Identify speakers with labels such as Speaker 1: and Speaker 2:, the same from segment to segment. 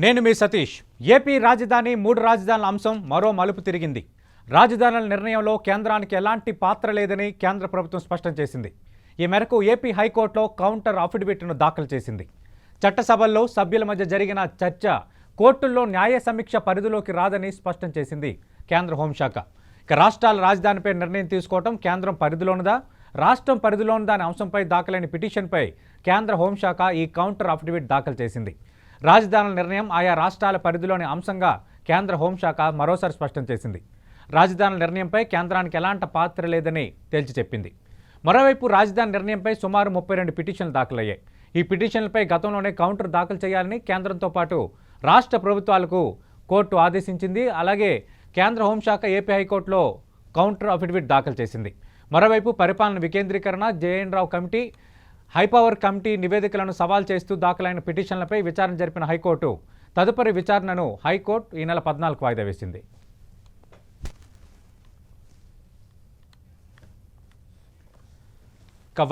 Speaker 1: నేను మీ సతీష్. ఏపీ రాజధాని మూడు రాజధానుల అంశం మరో మలుపు తిరిగింది. రాజధానుల నిర్ణయంలో కేంద్రానికి ఎలాంటి పాత్ర లేదని కేంద్ర ప్రభుత్వం స్పష్టం చేసింది. ఈ మేరకు ఏపీ హైకోర్టులో కౌంటర్ అఫిడవిట్ను దాఖలు చేసింది. చట్టసభల్లో సభ్యుల మధ్య జరిగిన చర్చ కోర్టుల్లో న్యాయ సమీక్ష పరిధిలోకి రాదని స్పష్టం చేసింది కేంద్ర హోంశాఖ. ఇక రాష్ట్రాల రాజధానిపై నిర్ణయం తీసుకోవడం కేంద్రం పరిధిలోనిదా, రాష్ట్రం పరిధిలోనిదా అనే అంశంపై దాఖలైన పిటిషన్పై కేంద్ర హోంశాఖ ఈ కౌంటర్ అఫిడవిట్ దాఖలు చేసింది. రాజధానుల నిర్ణయం ఆయా రాష్ట్రాల పరిధిలోని అంశంగా కేంద్ర హోంశాఖ మరోసారి స్పష్టం చేసింది. రాజధానుల నిర్ణయంపై కేంద్రానికి ఎలాంటి పాత్ర లేదని తేల్చి చెప్పింది. మరోవైపు రాజధాని నిర్ణయంపై సుమారు 32 పిటిషన్లు దాఖలయ్యాయి. ఈ పిటిషన్లపై గతంలోనే కౌంటర్ దాఖలు చేయాలని కేంద్రంతో పాటు రాష్ట్ర ప్రభుత్వాలకు కోర్టు ఆదేశించింది. అలాగే కేంద్ర హోంశాఖ ఏపీ హైకోర్టులో కౌంటర్ అఫిడవిట్ దాఖలు చేసింది. మరోవైపు పరిపాలన వికేంద్రీకరణ, జేఎన్ రావు కమిటీ, హైపవర్ కమిటీ నివేదికలను సవాల్ చేస్తూ దాఖలైన పిటిషన్లపై విచారణ జరిపిన హైకోర్టు తదుపరి విచారణను హైకోర్టు ఈ నెల 14కు వాయిదా వేసింది.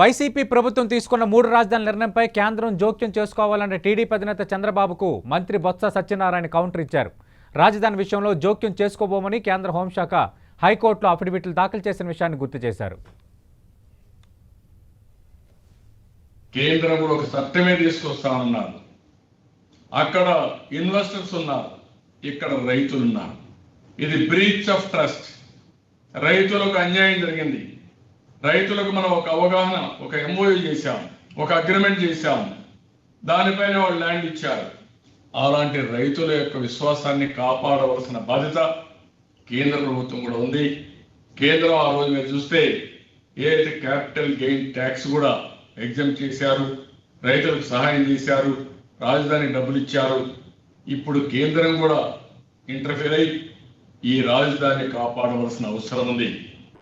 Speaker 1: వైసీపీ ప్రభుత్వం తీసుకున్న మూడు రాజధానుల నిర్ణయంపై కేంద్రం జోక్యం చేసుకోవాలన్న టీడీపీ అధినేత చంద్రబాబుకు మంత్రి బొత్స సత్యనారాయణ కౌంటర్ ఇచ్చారు. రాజధాని విషయంలో జోక్యం చేసుకోబోమని కేంద్ర హోంశాఖ హైకోర్టులో అఫిడవిట్లు దాఖలు చేసిన విషయాన్ని గుర్తు చేశారు.
Speaker 2: కేంద్రం కూడా ఒక చట్టమే తీసుకొస్తామన్నారు. అక్కడ ఇన్వెస్టర్స్ ఉన్నారు, ఇక్కడ రైతులు ఉన్నారు. ఇది బ్రీచ్ ఆఫ్ ట్రస్ట్. రైతులకు అన్యాయం జరిగింది. రైతులకు మనం ఒక అవగాహన, ఒక ఎంఓయూ చేశాం, ఒక అగ్రిమెంట్ చేశాం, దానిపైన వాళ్ళు ల్యాండ్ ఇచ్చారు. అలాంటి రైతుల యొక్క విశ్వాసాన్ని కాపాడవలసిన బాధ్యత కేంద్ర ప్రభుత్వం కూడా ఉంది. కేంద్రం ఆ రోజు మీరు చూస్తే ఏదైతే క్యాపిటల్ గెయిన్ ట్యాక్స్ కూడా ఎగ్జామ్ చేశారు, రైతులకు సహాయం చేశారు, రాజధాని డబ్బులు ఇచ్చారు. ఇప్పుడు కేంద్రం కూడా ఇంటర్ఫీర్ అయి ఈ రాజధానిని కాపాడవలసిన అవసరం ఉంది.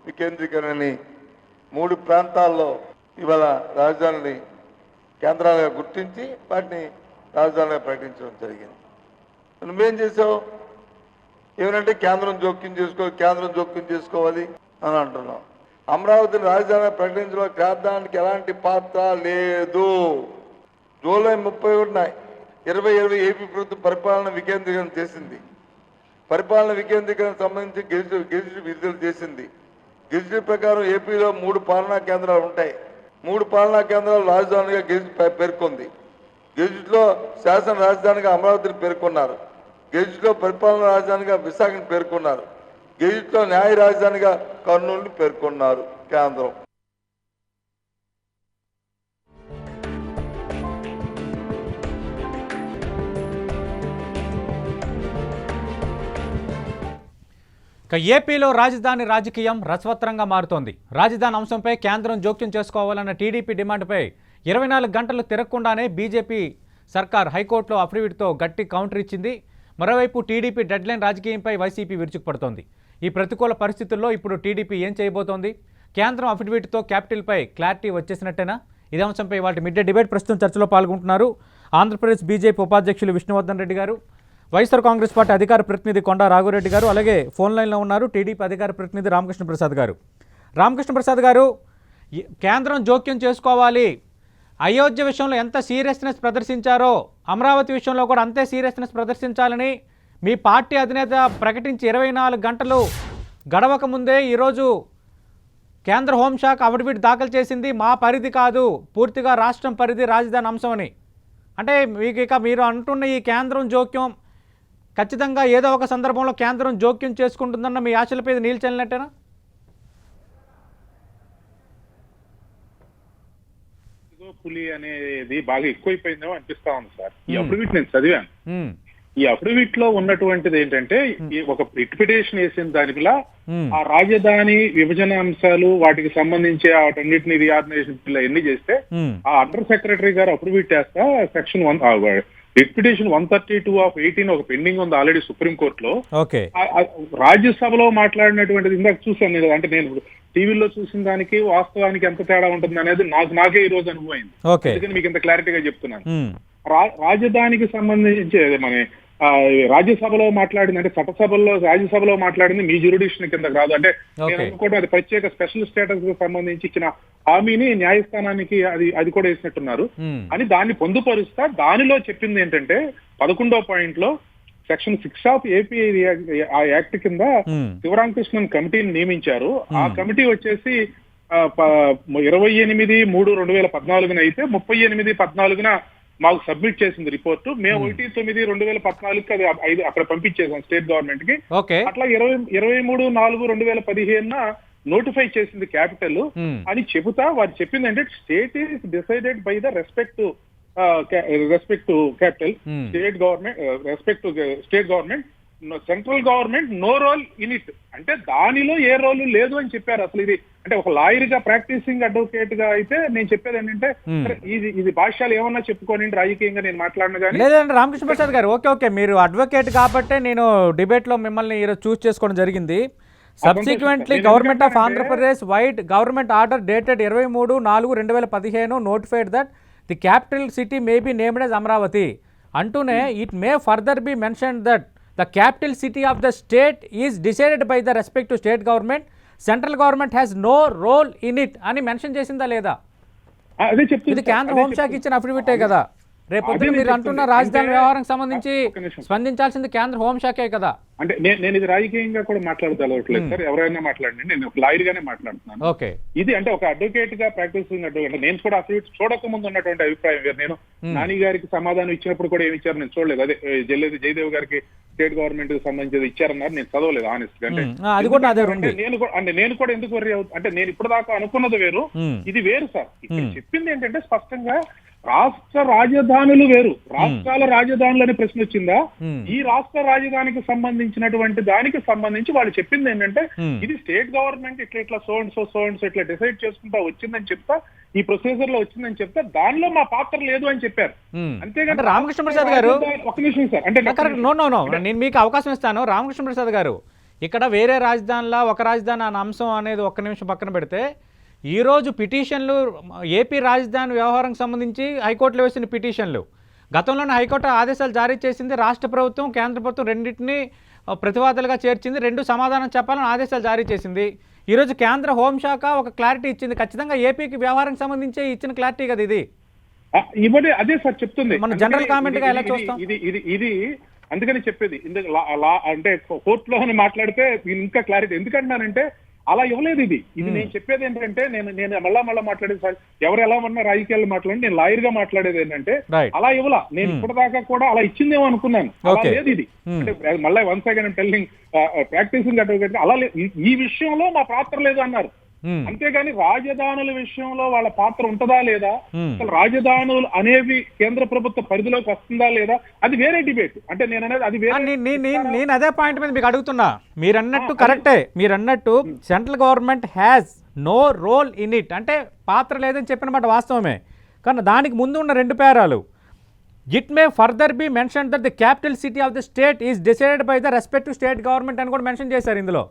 Speaker 3: వికేంద్రీకరణని 3 ప్రాంతాల్లో ఇవాళ రాజధానిని కేంద్రాలుగా గుర్తించి వాటిని రాజధానిగా ప్రకటించడం జరిగింది. నువ్వేం చేసావు? ఏమనంటే కేంద్రం జోక్యం చేసుకోవాలి అని అంటున్నావు. అమరావతిని రాజధానిగా ప్రకటించడంలో కేంద్రానికి ఎలాంటి పాత్ర లేదు. జూలై 31న 2020 ఏపీ ప్రభుత్వం పరిపాలన వికేంద్రీకరణ చేసింది. పరిపాలన వికేంద్రీకరణ సంబంధించి గెజిట్ విడుదల చేసింది. గెజిట్ ప్రకారం ఏపీలో 3 పాలనా కేంద్రాలు ఉంటాయి. 3 పాలనా కేంద్రాలు రాజధానిగా గెజిట్ పేర్కొంది. గెజిట్లో శాసన రాజధానిగా అమరావతిని పేర్కొన్నారు. గెజిట్లో పరిపాలన రాజధానిగా విశాఖను పేర్కొన్నారు. గెజిట్లో న్యాయ రాజధానిగా కర్నూలుని పేర్కొన్నారు కేంద్రం.
Speaker 1: ఏపీలో రాజధాని రాజకీయం రసవత్తరంగా మారుతోంది. రాజధాని అంశంపై కేంద్రం జోక్యం చేసుకోవాలన్న టీడీపీ డిమాండ్పై 24 గంటలు తిరగకుండానే బీజేపీ సర్కార్ హైకోర్టులో అఫిడవిట్తో గట్టి కౌంటర్ ఇచ్చింది. మరోవైపు టీడీపీ డెడ్లైన్ రాజకీయంపై వైసీపీ విరుచుకుపడుతోంది. ఈ ప్రతికూల పరిస్థితుల్లో ఇప్పుడు టీడీపీ ఏం చేయబోతోంది? కేంద్రం అఫిడవిట్తో క్యాపిటల్పై క్లారిటీ వచ్చేసినట్టేనా? ఇదే అంశంపై వాటి మిడ్ డిబేట్ ప్రస్తుతం చర్చలో పాల్గొంటున్నారు ఆంధ్రప్రదేశ్ బీజేపీ ఉపాధ్యక్షులు విష్ణువర్ధన్ రెడ్డి గారు, వైఎస్ఆర్ కాంగ్రెస్ పార్టీ అధికార ప్రతినిధి కొండా రాఘవరెడ్డి గారు, అలాగే ఫోన్ లైన్లో ఉన్నారు టీడీపీ అధికార ప్రతినిధి రామకృష్ణ ప్రసాద్ గారు. రామకృష్ణ ప్రసాద్ గారు, కేంద్రం జోక్యం చేసుకోవాలి, అయోధ్య విషయంలో ఎంత సీరియస్నెస్ ప్రదర్శించారో అమరావతి విషయంలో కూడా అంతే సీరియస్నెస్ ప్రదర్శించాలని మీ పార్టీ అధినేత ప్రకటించి 24 గంటలు గడవక ముందే ఈరోజు కేంద్ర హోంశాఖ అఫిడవిట్ దాఖలు చేసింది. మా పరిధి కాదు, పూర్తిగా రాష్ట్రం పరిధి రాజధాని అంశం అని. అంటే మీరు అంటున్న ఈ కేంద్రం జోక్యం ఖచ్చితంగా ఏదో ఒక సందర్భంలో కేంద్రం జోక్యం చేసుకుంటుందన్న మీ ఆశలపై నీళ్ళు చల్లినట్టేనా?
Speaker 4: పులి అనేది బాగా ఎక్కువైపోయిందేమో అనిపిస్తా ఉంది సార్. ఈ అఫిడవిట్ నేను చదివాను. ఈ అఫిడవిట్ లో ఉన్నటువంటిది ఏంటంటే ఒక పిటిషన్ వేసిన దానిలా ఆ రాజధాని విభజన అంశాలు వాటికి సంబంధించి వాటన్నిటిని రీఆర్గనైజేషన్ ఎన్ని చేస్తే ఆ అండర్ సెక్రటరీ గారు అఫిడవిట్ వేస్తా సెక్షన్ 1 పిటిషన్ 132/18 ఒక పెండింగ్ ఉంది ఆల్రెడీ సుప్రీం కోర్టులో. రాజ్యసభలో మాట్లాడినటువంటిది ఇందాక చూసాను నేను. అంటే నేను టీవీలో చూసిన దానికి వాస్తవానికి ఎంత తేడా ఉంటుంది అనేది నాకే ఈ రోజు అనుభవం అయింది. అందుకని మీకు ఇంత క్లారిటీగా చెప్తున్నాను. రాజధానికి సంబంధించి మన రాజ్యసభలో మాట్లాడింది, అంటే చట్టసభలో రాజ్యసభలో మాట్లాడింది మీ జ్యూరిడిక్షన్ కింద కాదు. అంటే నేను అనుకోవడం అది ప్రత్యేక స్పెషల్ స్టేటస్ కు సంబంధించి ఇచ్చిన హామీని న్యాయస్థానానికి అది కూడా వేసినట్టున్నారు అని దాన్ని పొందుపరుస్తా. దానిలో చెప్పింది ఏంటంటే 11వ పాయింట్ లో సెక్షన్ 6 ఆఫ్ ఏపీ ఆ యాక్ట్ కింద శివరామకృష్ణన్ కమిటీని నియమించారు. ఆ కమిటీ వచ్చేసి 28/3/2014 అయితే 38/14 మాకు సబ్మిట్ చేసింది రిపోర్టు. మేము 1/9/2014 అది అక్కడ పంపించేసాం స్టేట్ గవర్నమెంట్ కి. అట్లా 23/4/2015 నోటిఫై చేసింది క్యాపిటల్ అని చెబుతా వారు చెప్పింది అంటే state is decided by the respect to capital, state government central government no role in it. అంటే దానిలో ఏ రోల్ లేదు అని చెప్పారు. అసలు ఇది అంటే ఒక లాయర్ గా ప్రాక్టీసింగ్ అడ్వకేట్ గా అయితే నేను చెప్పేది ఏంటంటే ఇది భాష్యాలు ఏమన్నా చెప్పుకోండి, రాజకీయంగా నేను మాట్లాడిన కానీ
Speaker 1: లేదండి. రామకృష్ణ ప్రసాద్ గారు ఓకే మీరు అడ్వకేట్ కాబట్టే నేను డిబేట్ లో మిమ్మల్ని ఈరోజు చూస్ చేసుకోవడం జరిగింది. Subsequently government of Andhra Pradesh vide government order dated 23/4/2015 notified that the capital city may be named as Amaravati అంటూనే it may further be mention that the capital city of the state is decided by the respective state government, central government has no role in it అని mention చేసిందా లేదా?
Speaker 4: అదే చెప్తుంది.
Speaker 1: ఇది కేంద్ర హోంశాఖ ఇచ్చిన అఫిడవిటే కదా. రేపు మీరు అంటున్న రాజధాని వ్యవహారం సంబంధించి స్పందించాల్సింది కేంద్ర హోంశాఖే కదా.
Speaker 4: అంటే నేను ఇది రాజకీయంగా కూడా మాట్లాడదలవట్లేదు సార్, ఎవరైనా మాట్లాడండి, నేను ఒక లాయర్ గానే మాట్లాడుతున్నాను.
Speaker 1: ఓకే
Speaker 4: ఇది అంటే ఒక అడ్వకేట్ గా ప్రాక్టీసింగ్ అడ్వకేట్ నేను కూడా అఫిడవిట్ చూడక ముందు ఉన్నటువంటి అభిప్రాయం వేరు. నేను నాని గారికి సమాధానం ఇచ్చినప్పుడు కూడా ఏమి ఇచ్చారు నేను చూడలేదు. అదే జయదేవ్ గారికి స్టేట్ గవర్నమెంట్ కి సంబంధించి ఇచ్చారన్నారు, నేను చదవలేదు ఆనెస్ట్. అంటే నేను కూడా ఎందుకు వర్రీ అవుతుంది అంటే నేను ఇప్పుడు దాకా అనుకున్నది వేరు, ఇది వేరు సార్. ఇక్కడ చెప్పింది ఏంటంటే స్పష్టంగా రాష్ట్ర రాజధానులు వేరు, రాష్ట్రాల రాజధానులు అనే ప్రశ్న వచ్చిందా? ఈ రాష్ట్ర రాజధానికి సంబంధించినటువంటి దానికి సంబంధించి వాళ్ళు చెప్పింది ఏంటంటే ఇది స్టేట్ గవర్నమెంట్ ఇట్లా సో అండ్ సో ఇట్లా డిసైడ్ చేసుకుంటా వచ్చిందని చెప్తా, ఈ ప్రొసీజర్ లో వచ్చిందని చెప్తా, దానిలో మా పాత్ర లేదు అని చెప్పారు.
Speaker 1: అంతేగాని రామకృష్ణ ప్రసాద్ గారు
Speaker 4: ఒక నిమిషం సార్, అంటే
Speaker 1: నేను మీకు అవకాశం ఇస్తాను. రామకృష్ణ ప్రసాద్ గారు ఇక్కడ వేరే రాజధానిలా ఒక రాజధాని అనే అంశం అనేది ఒక్క నిమిషం పక్కన పెడితే ఈరోజు పిటిషన్లు ఏపీ రాజధాని వ్యవహారం సంబంధించి హైకోర్టులో వేసిన పిటిషన్లు గతంలోనే హైకోర్టు ఆదేశాలు జారీ చేసింది. రాష్ట్ర ప్రభుత్వం కేంద్ర ప్రభుత్వం రెండింటినీ ప్రతివాదులుగా చేర్చింది, రెండు సమాధానం చెప్పాలని ఆదేశాలు జారీ చేసింది. ఈరోజు కేంద్ర హోంశాఖ ఒక క్లారిటీ ఇచ్చింది. ఖచ్చితంగా ఏపీకి వ్యవహారం సంబంధించి ఇచ్చిన క్లారిటీ కదా ఇది.
Speaker 4: ఇవ్వడే అదే సార్ చెప్తుంది.
Speaker 1: మన జనరల్ కామెంట్ గా ఎలా చూస్తాం
Speaker 4: ఇది అందుకని చెప్పేది అంటే కోర్టులో మాట్లాడితే ఇంకా క్లారిటీ ఎందుకంటున్నానంటే అలా ఇవ్వలేదు. ఇది నేను చెప్పేది ఏంటంటే నేను మళ్ళా మాట్లాడేది సార్, ఎవరు ఎలా ఉన్నా రాజకీయాలు మాట్లాడి నేను లాయర్ గా మాట్లాడేది ఏంటంటే అలా ఇవ్వలా. నేను ఇప్పటిదాకా కూడా అలా ఇచ్చిందేమో అనుకున్నాను, అలా లేదు ఇది. అంటే మళ్ళీ once again telling practising advocate అలా ఈ విషయంలో మా పాత్ర లేదు అన్నారు. అంతేగాని రాజధానుల విషయంలో వాళ్ళ పాత్ర ఉంటుందా లేదా, అసలు రాజధానులు అనేవి కేంద్ర ప్రభుత్వ పరిధిలోకి వస్తుందా లేదా, అది వేరే డిబేట్. అంటే నేను అనేది అది
Speaker 1: నేను అదే పాయింట్ మీద మీకు అడుగుతున్నా. మీరన్నట్టు కరెక్టే, మీరన్నట్టు central government has no role in it అంటే పాత్ర లేదని చెప్పిన మాట వాస్తవమే. కానీ దానికి ముందు ఉన్న రెండు పేరాలు it may further be mention that the capital city of the state is decided by the respective state government అని కూడా మెన్షన్ చేశారు ఇందులో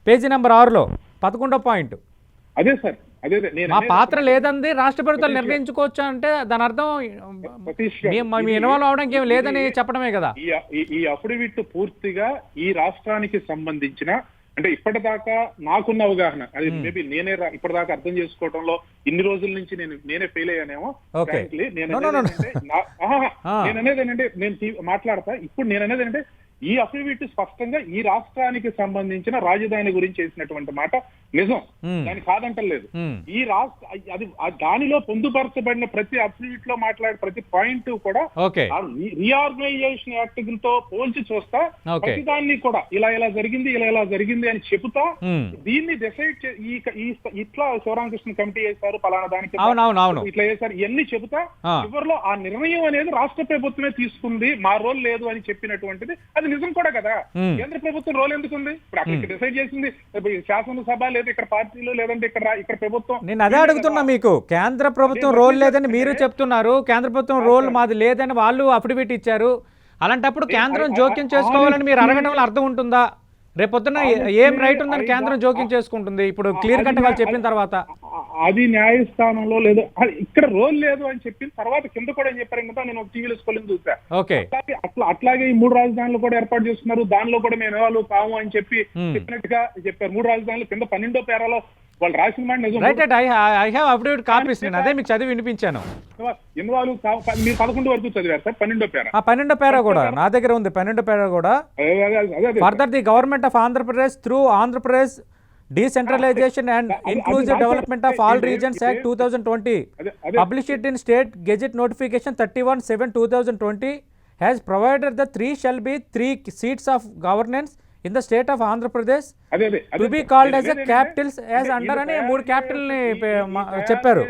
Speaker 1: పేజీ నెంబర్ 6లో 11వ పాయింట్.
Speaker 4: అదే సార్, అదే
Speaker 1: మా పాత్ర లేదంది రాష్ట్ర ప్రభుత్వాలు నిర్ణయించుకోవచ్చు అంటే దాని అర్థం మీ ఇన్వాల్వ్ అవడానికి ఏం లేదని చెప్పడమే కదా.
Speaker 4: ఈ అఫిడవిట్ పూర్తిగా ఈ రాష్ట్రానికి సంబంధించిన అంటే ఇప్పటిదాకా నాకున్న అవగాహన అది మేబీ నేనే ఇప్పటిదాకా అర్థం చేసుకోవడంలో ఇన్ని రోజుల నుంచి నేనే ఫెయిల్ అయ్యానేమో. నేను అనేది ఏంటంటే నేను మాట్లాడతా ఇప్పుడు నేను అనేది ఏంటంటే ఈ అఫిడవిట్ స్పష్టంగా ఈ రాష్ట్రానికి సంబంధించిన రాజధాని గురించి చేసినటువంటి మాట నిజం, దాన్ని కాదంటలేదు. ఈ రాష్ట్ర అది దానిలో పొందుపరచబడిన ప్రతి అఫిడవిట్ లో మాట్లాడే ప్రతి పాయింట్ కూడా రీఆర్గనైజేషన్ యాక్ట్ తో పోల్చి చూస్తా ప్రతి దాన్ని కూడా ఇలా జరిగింది అని చెబుతా దీన్ని డిసైడ్ ఇట్లా శివరామకృష్ణ కమిటీ చేశారు పలానా దానికి ఇట్లా చేశారు ఇవన్నీ చెబుతా చివరిలో ఆ నిర్ణయం అనేది రాష్ట్ర ప్రభుత్వమే తీసుకుంది, మా రోల్ లేదు అని చెప్పినటువంటిది అది నిజం కూడా కదా. కేంద్ర ప్రభుత్వం రోల్ ఎందుకు ఉంది? ఇప్పుడు అక్కడ డిసైడ్ చేసింది శాసనసభ లేదా ఇక్కడ పార్టీలు లేదంటే ఇక్కడ ప్రభుత్వం.
Speaker 1: నేను అదే అడుగుతున్నా మీకు, కేంద్ర ప్రభుత్వం రోల్ లేదని మీరు చెప్తున్నారు, కేంద్ర ప్రభుత్వం రోల్ మాది లేదని వాళ్ళు అఫిడవిట్ ఇచ్చారు. అలాంటప్పుడు కేంద్రం జోక్యం చేసుకోవాలని మీరు అడగడంలో అర్థం ఉంటుందా? రేపొద్దున ఏం రైట్ ఉందని కేంద్రం జోక్యం చేసుకుంటుంది ఇప్పుడు క్లియర్ కట్ వాళ్ళు చెప్పిన తర్వాత?
Speaker 4: అది న్యాయస్థానంలో లేదు, ఇక్కడ రోల్ లేదు అని చెప్పిన తర్వాత కింద కూడా ఏం చెప్పారు కదా, నేను ఒక టీవీలో స్కూలింగ్ చూసా. అట్లాగే ఈ 3 రాజధానులు కూడా ఏర్పాటు చేస్తున్నారు, దానిలో కూడా మేము ఇన్వాల్వ్ కాము అని చెప్పి చెప్పినట్టుగా చెప్పారు. 3 రాజధానులు కింద 12వ పేరాలో వాళ్ళు రాసిన మాట నిజం.
Speaker 1: Right right I have affidavit copies, నేను అదే మీకు చదివి వినిపించాను.
Speaker 4: ఇన్వాల్వ్ మీరు 11 వరకు చదివారు సార్, 12వ పేరా?
Speaker 1: 12వ పేరా కూడా నా దగ్గర ఉంది. 12వ పేరా కూడా
Speaker 4: అదే
Speaker 1: further the government of Andhra Pradesh through Andhra Pradesh decentralisation and inclusive development of all reasons act 2020 published it in state gazette notification 31/7/2020 has provided the 3 shall be 3 seats of governance in the state of Andhra Pradesh to be called as a capitals as under అని 3 capital ని చెప్పారు.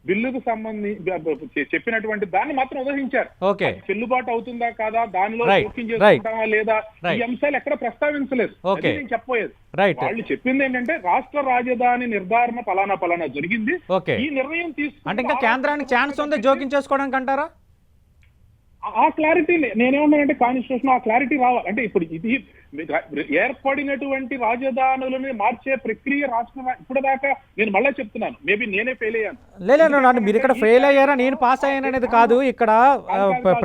Speaker 4: బిల్లుకు సంబంధించి చెప్పినటువంటి దాన్ని మాత్రం ఉదహించారు.
Speaker 1: Okay,
Speaker 4: చెల్లుబాటు అవుతుందా కాదా, దానిలో
Speaker 1: Right.
Speaker 4: జోక్యం చేసుకుంటామా లేదా,
Speaker 1: Right.
Speaker 4: ఈ అంశాలు ఎక్కడ ప్రస్తావించలేదు.
Speaker 1: Okay.
Speaker 4: అది నేను చెప్పబోయేది.
Speaker 1: రైట్.
Speaker 4: వాళ్ళు చెప్పింది ఏంటంటే రాష్ట్ర రాజధాని నిర్ధారణ పలానా జరిగింది,
Speaker 1: ఓకే,
Speaker 4: ఈ నిర్ణయం
Speaker 1: అంటే ఇంకా కేంద్రానికి ఛాన్స్ ఉంది జోక్యం చేసుకోవడానికి అంటారా?
Speaker 4: ఆ క్లారిటీ నేనేమన్నానంటే కాన్స్టిట్యూషన్ ఆ క్లారిటీ రావాలి. అంటే ఇప్పుడు ఇది ఏర్పడినటువంటి రాజధానులని మార్చే ప్రక్రియ రాష్ట్ర ఇప్పుడు దాకా నేను మళ్ళీ చెప్తున్నాను, మేబీ నేనే ఫెయిల్ అయ్యాను.
Speaker 1: లేదు మీరు ఇక్కడ ఫెయిల్ అయ్యారా నేను పాస్ అయ్యాను అనేది కాదు. ఇక్కడ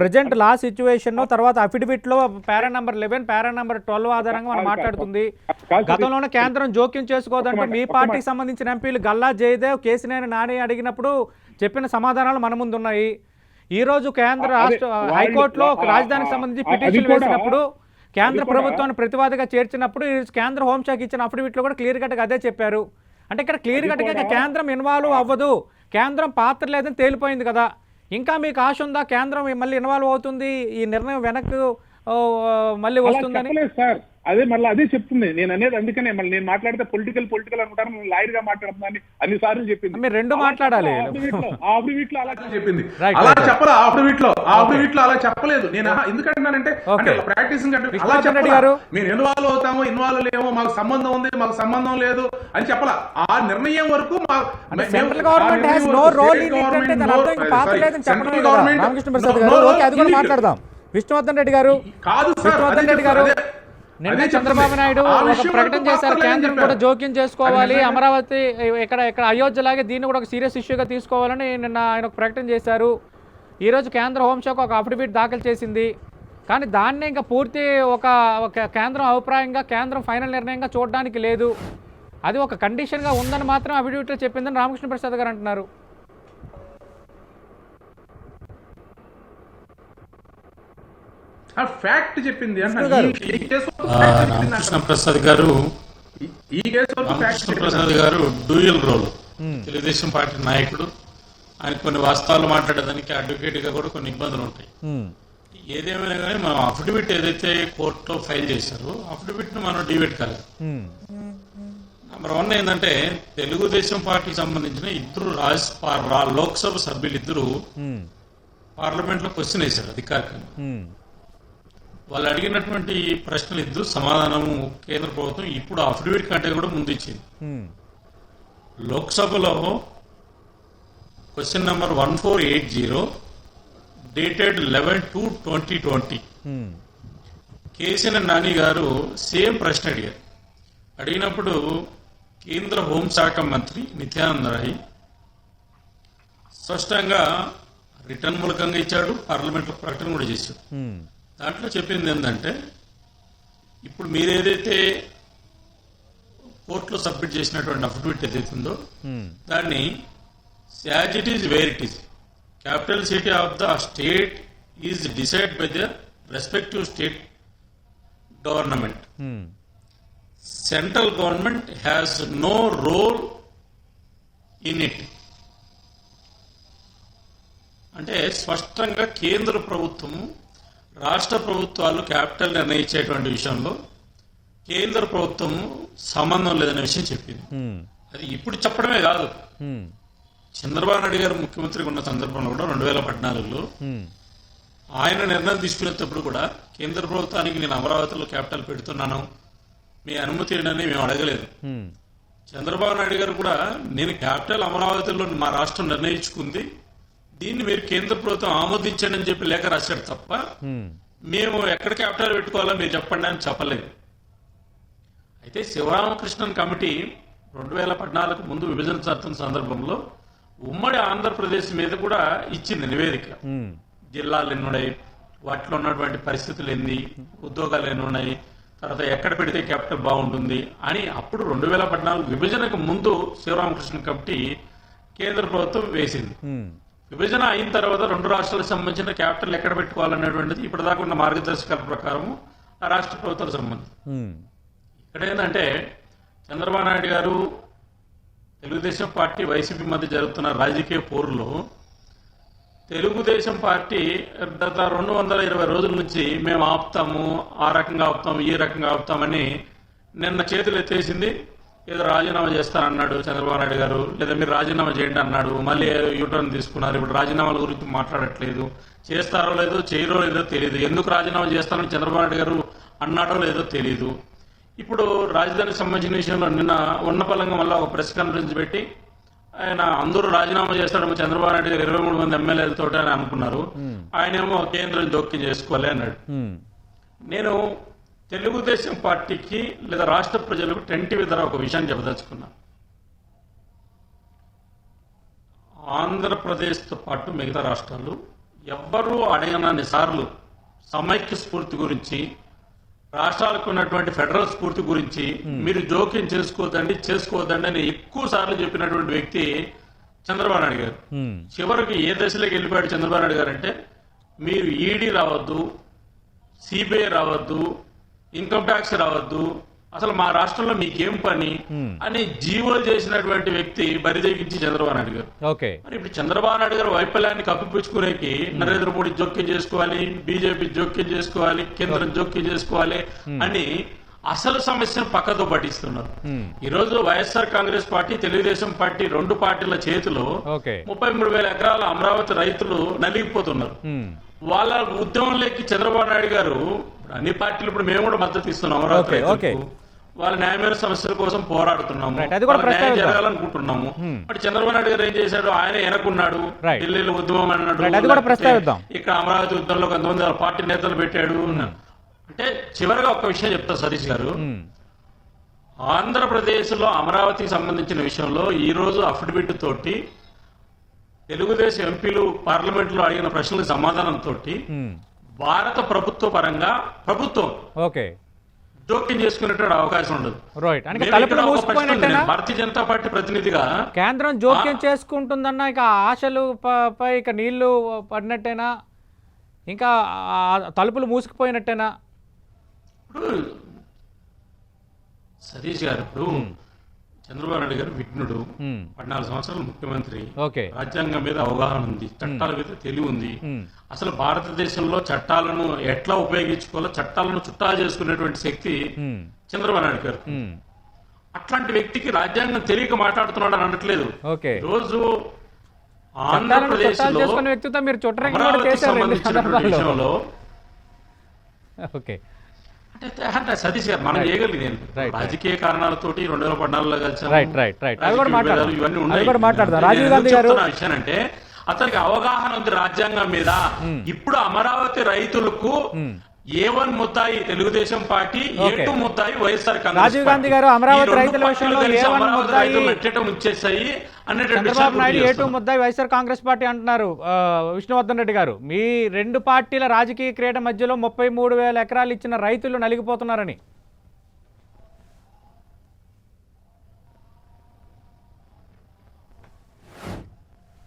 Speaker 1: ప్రజెంట్ లా సిచ్యువేషన్ తర్వాత అఫిడవిట్ లో పారా నంబర్ 11 పారా నంబర్ 12 ఆధారంగా మనం మాట్లాడుతుంది. గతంలోనే కేంద్రం జోక్యం చేసుకోదంటే మీ పార్టీకి సంబంధించిన ఎంపీలు గల్లా జయదేవ్, కేసినేని నాని అడిగినప్పుడు చెప్పిన సమాధానాలు మన ముందు ఉన్నాయి. ఈ రోజు కేంద్ర రాష్ట్ర హైకోర్టులో రాజధానికి సంబంధించి పిటిషన్ వేసినప్పుడు కేంద్ర ప్రభుత్వాన్ని ప్రతివాదిగా చేర్చినప్పుడు కేంద్ర హోంశాఖ ఇచ్చిన అఫిడవిట్ లో కూడా క్లియర్ కట్ గా అదే చెప్పారు. అంటే ఇక్కడ క్లియర్ కట్ గా కేంద్రం ఇన్వాల్వ్ అవ్వదు, కేంద్రం పాత్ర లేదని తేలిపోయింది కదా. ఇంకా మీకు ఆశ ఉందా కేంద్రం మళ్ళీ ఇన్వాల్వ్ అవుతుంది, ఈ నిర్ణయం వెనక్కి మళ్ళీ వస్తుందని?
Speaker 4: సార్ అదే మళ్ళీ అదే చెప్తుంది నేను అనేది. అందుకనే మళ్ళీ నేను మాట్లాడితే పొలిటికల్ అనుకుంటాను, నేను లాయర్ గా మాట్లాడుతున్నాను అన్ని సార్లు చెప్పింది.
Speaker 1: మీరు రెండు మాట్లాడాలి.
Speaker 4: అఫిడవిట్ లో అలా
Speaker 5: చెప్పింది, అలా చెప్పాలి. అఫిడవిట్ లో అలా చెప్పలేదు. నేను ఎందుకంటున్నానంటే ప్రాక్టీసింగ్ అంటే అలా చెప్పారు. మేము ఇన్వాల్వ్ అవుతాము, ఇన్వాల్వ్ లేము, మాకు సంబంధం ఉంది, మాకు సంబంధం లేదు అని చెప్పాలా. ఆ నిర్ణయం వరకు
Speaker 1: central government has no role in it అంటే దాని అర్థం ఇంకా పాత్ర లేదని చెప్పడం కదా. రామకృష్ణ ప్రసాద్ గారు ఓకే, అది కూడా మాట్లాడదాం. విష్ణువర్ధన్ రెడ్డి గారు, విష్ణువర్ధన్ రెడ్డి గారు, నిన్న చంద్రబాబు నాయుడు ఒక ప్రకటన చేశారు, కేంద్రం కూడా జోక్యం చేసుకోవాలి, అమరావతి ఇక్కడ అయోధ్య లాగే దీన్ని కూడా ఒక సీరియస్ ఇష్యూగా తీసుకోవాలని నిన్న ఆయన ఒక ప్రకటన చేశారు. ఈరోజు కేంద్ర హోంశాఖ ఒక అఫిడవిట్ దాఖలు చేసింది. కానీ దాన్ని ఇంకా పూర్తి ఒక కేంద్రం అభిప్రాయంగా కేంద్రం ఫైనల్ నిర్ణయంగా చూడడానికి లేదు, అది ఒక కండిషన్గా ఉందని మాత్రం అఫిడవిట్లో చెప్పిందని రామకృష్ణ ప్రసాద్ గారు అంటున్నారు.
Speaker 5: ఫ్యాక్ట్ చెప్పింది
Speaker 6: రామకృష్ణ ప్రసాద్ గారు. రామకృష్ణ ప్రసాద్ గారు డ్యూయల్ రోల్, తెలుగుదేశం పార్టీ నాయకుడు. ఆయన కొన్ని వాస్తవాలు మాట్లాడేదానికి అడ్వకేట్ గా కూడా కొన్ని ఇబ్బందులు ఉంటాయి. ఏదేమైనా కానీ మనం అఫిడవిట్ ఏదైతే కోర్టులో ఫైల్ చేశారో అఫిడవిట్ ను మనం డిబేట్ కాలేదు. నెంబర్ 1 ఏంటంటే తెలుగుదేశం పార్టీకి సంబంధించిన ఇద్దరు లోక్సభ సభ్యులు ఇద్దరు పార్లమెంట్ లో క్వశ్చన్ వేశారు అధికారికంగా. వాళ్ళు అడిగినటువంటి ప్రశ్నలు ఇద్దరు సమాధానము కేంద్ర ప్రభుత్వం ఇప్పుడు అఫిడవిట్ కంటే కూడా ముందు ఇచ్చింది. లోక్సభలో question number 1480 dated 11/2/2020 Kesineni Nani గారు సేమ్ ప్రశ్న అడిగారు. అడిగినప్పుడు కేంద్ర హోంశాఖ మంత్రి నిత్యానంద రాయ్ స్పష్టంగా రిటర్న్ మూలకంగా ఇచ్చాడు, పార్లమెంట్ లో ప్రకటన కూడా చేశాడు. దాంట్లో చెప్పింది ఏంటంటే ఇప్పుడు మీరు ఏదైతే కోర్టులో సబ్మిట్ చేసినటువంటి అఫిడవిట్ ఏదైతే ఉందో దాన్ని as it is where it is capital city of the state is decide by the respective state government. Central government has no role in it. అంటే స్పష్టంగా కేంద్ర ప్రభుత్వము రాష్ట్ర ప్రభుత్వాలు క్యాపిటల్ నిర్ణయించేటువంటి విషయంలో కేంద్ర ప్రభుత్వము సంబంధం లేదనే విషయం చెప్పింది. అది ఇప్పుడు చెప్పడమే కాదు, చంద్రబాబు నాయుడు గారు ముఖ్యమంత్రిగా ఉన్న సందర్భంలో కూడా 2014లో ఆయన నిర్ణయం తీసుకునేటప్పుడు కూడా కేంద్ర ప్రభుత్వానికి నేను అమరావతిలో క్యాపిటల్ పెడుతున్నాను మీ అనుమతి ఏంటని మేము అడగలేదు. చంద్రబాబు నాయుడు గారు కూడా నేను క్యాపిటల్ అమరావతిలో మా రాష్ట్రం నిర్ణయించుకుంది, దీన్ని మీరు కేంద్ర ప్రభుత్వం ఆమోదించండి అని చెప్పి లేఖ రాశాడు తప్ప మేము ఎక్కడ క్యాపిటల్ పెట్టుకోవాలో మీరు చెప్పండి అని చెప్పలేదు. అయితే శివరామకృష్ణన్ కమిటీ 2014 ముందు విభజన చట్టం సందర్భంలో ఉమ్మడి ఆంధ్రప్రదేశ్ మీద కూడా ఇచ్చింది నివేదిక. జిల్లాలు ఎన్నున్నాయి, వాటిలో ఉన్నటువంటి పరిస్థితులు ఎన్ని, ఉద్యోగాలు ఎన్నున్నాయి, తర్వాత ఎక్కడ పెడితే క్యాపిటల్ బాగుంటుంది అని అప్పుడు 2014 విభజనకు ముందు శివరామకృష్ణ కమిటీ కేంద్ర ప్రభుత్వం వేసింది. విభజన అయిన తర్వాత 2 రాష్ట్రాలకు సంబంధించిన క్యాపిటల్ ఎక్కడ పెట్టుకోవాలనేటువంటిది ఇప్పటిదాకా ఉన్న మార్గదర్శకాల ప్రకారం ఆ రాష్ట్ర ప్రభుత్వాలకు సంబంధం. ఇక్కడ ఏంటంటే చంద్రబాబు నాయుడు గారు తెలుగుదేశం పార్టీ వైసీపీ మధ్య జరుగుతున్న రాజకీయ పోరులో తెలుగుదేశం పార్టీ గత 220 రోజుల నుంచి మేము ఆపుతాము, ఆ రకంగా ఆపుతాము, ఈ రకంగా ఆపుతామని నిన్న చేతులు ఎత్తేసింది. ఏదో రాజీనామా చేస్తానన్నాడు చంద్రబాబు నాయుడు గారు, లేదా మీరు రాజీనామా చేయండి అన్నాడు. మళ్ళీ యూటర్న్ తీసుకున్నారు. ఇప్పుడు రాజీనామాల గురించి మాట్లాడట్లేదు. చేస్తారో లేదో చేయరో లేదో తెలియదు. ఎందుకు రాజీనామా చేస్తారని చంద్రబాబు నాయుడు గారు అన్నాడో లేదో తెలియదు. ఇప్పుడు రాజధానికి సంబంధించిన విషయంలో నిన్న ఉన్నపల్లంగా మళ్ళీ ఒక ప్రెస్ కాన్ఫరెన్స్ పెట్టి ఆయన అందరూ రాజీనామా చేస్తాడేమో చంద్రబాబు నాయుడు గారు 23 మంది ఎమ్మెల్యేలతో అని అనుకున్నారు. ఆయనేమో కేంద్రం జోక్యం చేసుకోవాలి అన్నాడు. నేను తెలుగుదేశం పార్టీకి లేదా రాష్ట్ర ప్రజలకు టెంటివి ధర ఒక విషయాన్ని చెప్పదలుచుకున్నా. ఆంధ్రప్రదేశ్తో పాటు మిగతా రాష్ట్రాలు ఎవ్వరూ అడగనన్ని సార్లు సమైక్య స్ఫూర్తి గురించి, రాష్ట్రాలకు ఉన్నటువంటి ఫెడరల్ స్ఫూర్తి గురించి మీరు జోక్యం చేసుకోవద్దండి అని ఎక్కువ సార్లు చెప్పినటువంటి వ్యక్తి చంద్రబాబు నాయుడు గారు. చివరికి ఏ దశలోకి వెళ్ళిపోయాడు చంద్రబాబు నాయుడు గారు అంటే, మీరు ఈడీ రావద్దు, సిబిఐ రావద్దు, ఇన్కమ్ ట్యాక్స్ రావద్దు, అసలు మా రాష్ట్రంలో మీకేం పని అని జీవోలు చేసినటువంటి వ్యక్తి బరిదెగించి చంద్రబాబు నాయుడు గారు. మరి ఇప్పుడు చంద్రబాబు నాయుడు గారు వైఫల్యాన్ని కప్పిపుచ్చుకునేకి నరేంద్ర మోడీ జోక్యం చేసుకోవాలి, బీజేపీ జోక్యం చేసుకోవాలి, కేంద్రం జోక్యం చేసుకోవాలి అని అసలు సమస్యను పక్కతో పట్టిస్తున్నారు. ఈ రోజు వైఎస్ఆర్ కాంగ్రెస్ పార్టీ, తెలుగుదేశం పార్టీ 2 పార్టీల చేతిలో 33,000 ఎకరాల అమరావతి రైతులు నలిగిపోతున్నారు. వాళ్ళ ఉద్యమంలోకి చంద్రబాబు నాయుడు గారు అన్ని పార్టీలు ఇప్పుడు మేము కూడా మద్దతు ఇస్తున్నాం. అమరావతి వాళ్ళ న్యాయమైన సమస్యల కోసం పోరాడుతున్నాము, న్యాయం జరగాలనుకుంటున్నాము. మరి చంద్రబాబు నాయుడు గారు ఏం చేశాడు? ఆయన వెనకున్నాడు, ఢిల్లీలో ఉద్యమం అన్నాడు, ఇక్కడ అమరావతి ఉద్యమంలో కొంతమంది పార్టీ నేతలు పెట్టాడు. అంటే చివరిగా ఒక విషయం చెప్తా సతీష్ గారు, ఆంధ్రప్రదేశ్ లో అమరావతికి సంబంధించిన విషయంలో ఈ రోజు అఫిడవిట్ తోటి తెలుగుదేశం ఎంపీలు పార్లమెంట్ లో అడిగిన ప్రశ్నలకు సమాధానంతో భారత ప్రభుత్వ పరంగా ప్రభుత్వం జోక్యం చేసుకునేటువంటి అవకాశం ఉండదు. భారతీయ జనతా పార్టీ ప్రతినిధిగా
Speaker 1: కేంద్రం జోక్యం చేసుకుంటుందన్న ఇక ఆశలు పై ఇక నీళ్లు పడినట్టేనా, ఇంకా తలుపులు మూసుకుపోయినట్టేనా?
Speaker 6: ఇప్పుడు సతీష్ గారు, ఇప్పుడు చంద్రబాబు నాయుడు గారు విఘ్నుడు, 14 సంవత్సరాలు ముఖ్యమంత్రి, రాజ్యాంగం మీద అవగాహన ఉంది, చట్టాల మీద తెలివి ఉంది. అసలు భారతదేశంలో చట్టాలను ఎట్లా ఉపయోగించుకోవాలో చట్టాలను చుట్టాలు చేసుకునేటువంటి శక్తి చంద్రబాబు నాయుడు గారు. అట్లాంటి వ్యక్తికి రాజ్యాంగం తెలియక మాట్లాడుతున్నాడు అని అనట్లేదు. రోజు ఆంధ్రప్రదేశ్ లో విషయంలో అంటే సతీష్ గారు మనం చేయగలిగేది రాజకీయ కారణాలతోటి 2014లో కలిసి ఇవన్నీ ఉన్నాయి. విషయం అంటే అతనికి అవగాహన ఉంది రాజ్యాంగం మీద. ఇప్పుడు అమరావతి రైతులకు A1 ముద్దాయి తెలుగుదేశం పార్టీ, A2 ముద్దాయి వైఎస్ఆర్ కాంగ్రెస్
Speaker 1: గాంధీ గారు అమరావతి రైతుల విషయంలో
Speaker 6: వచ్చేసాయి
Speaker 1: చంద్రబాబు నాయుడు A2 ముద్దాయి వైఎస్ఆర్ కాంగ్రెస్ పార్టీ అంటున్నారు విష్ణువర్ధన్ రెడ్డి గారు. మీ 2 పార్టీల రాజకీయ క్రీడ మధ్యలో 33,000 ఎకరాలు ఇచ్చిన రైతులు నలిగిపోతున్నారని.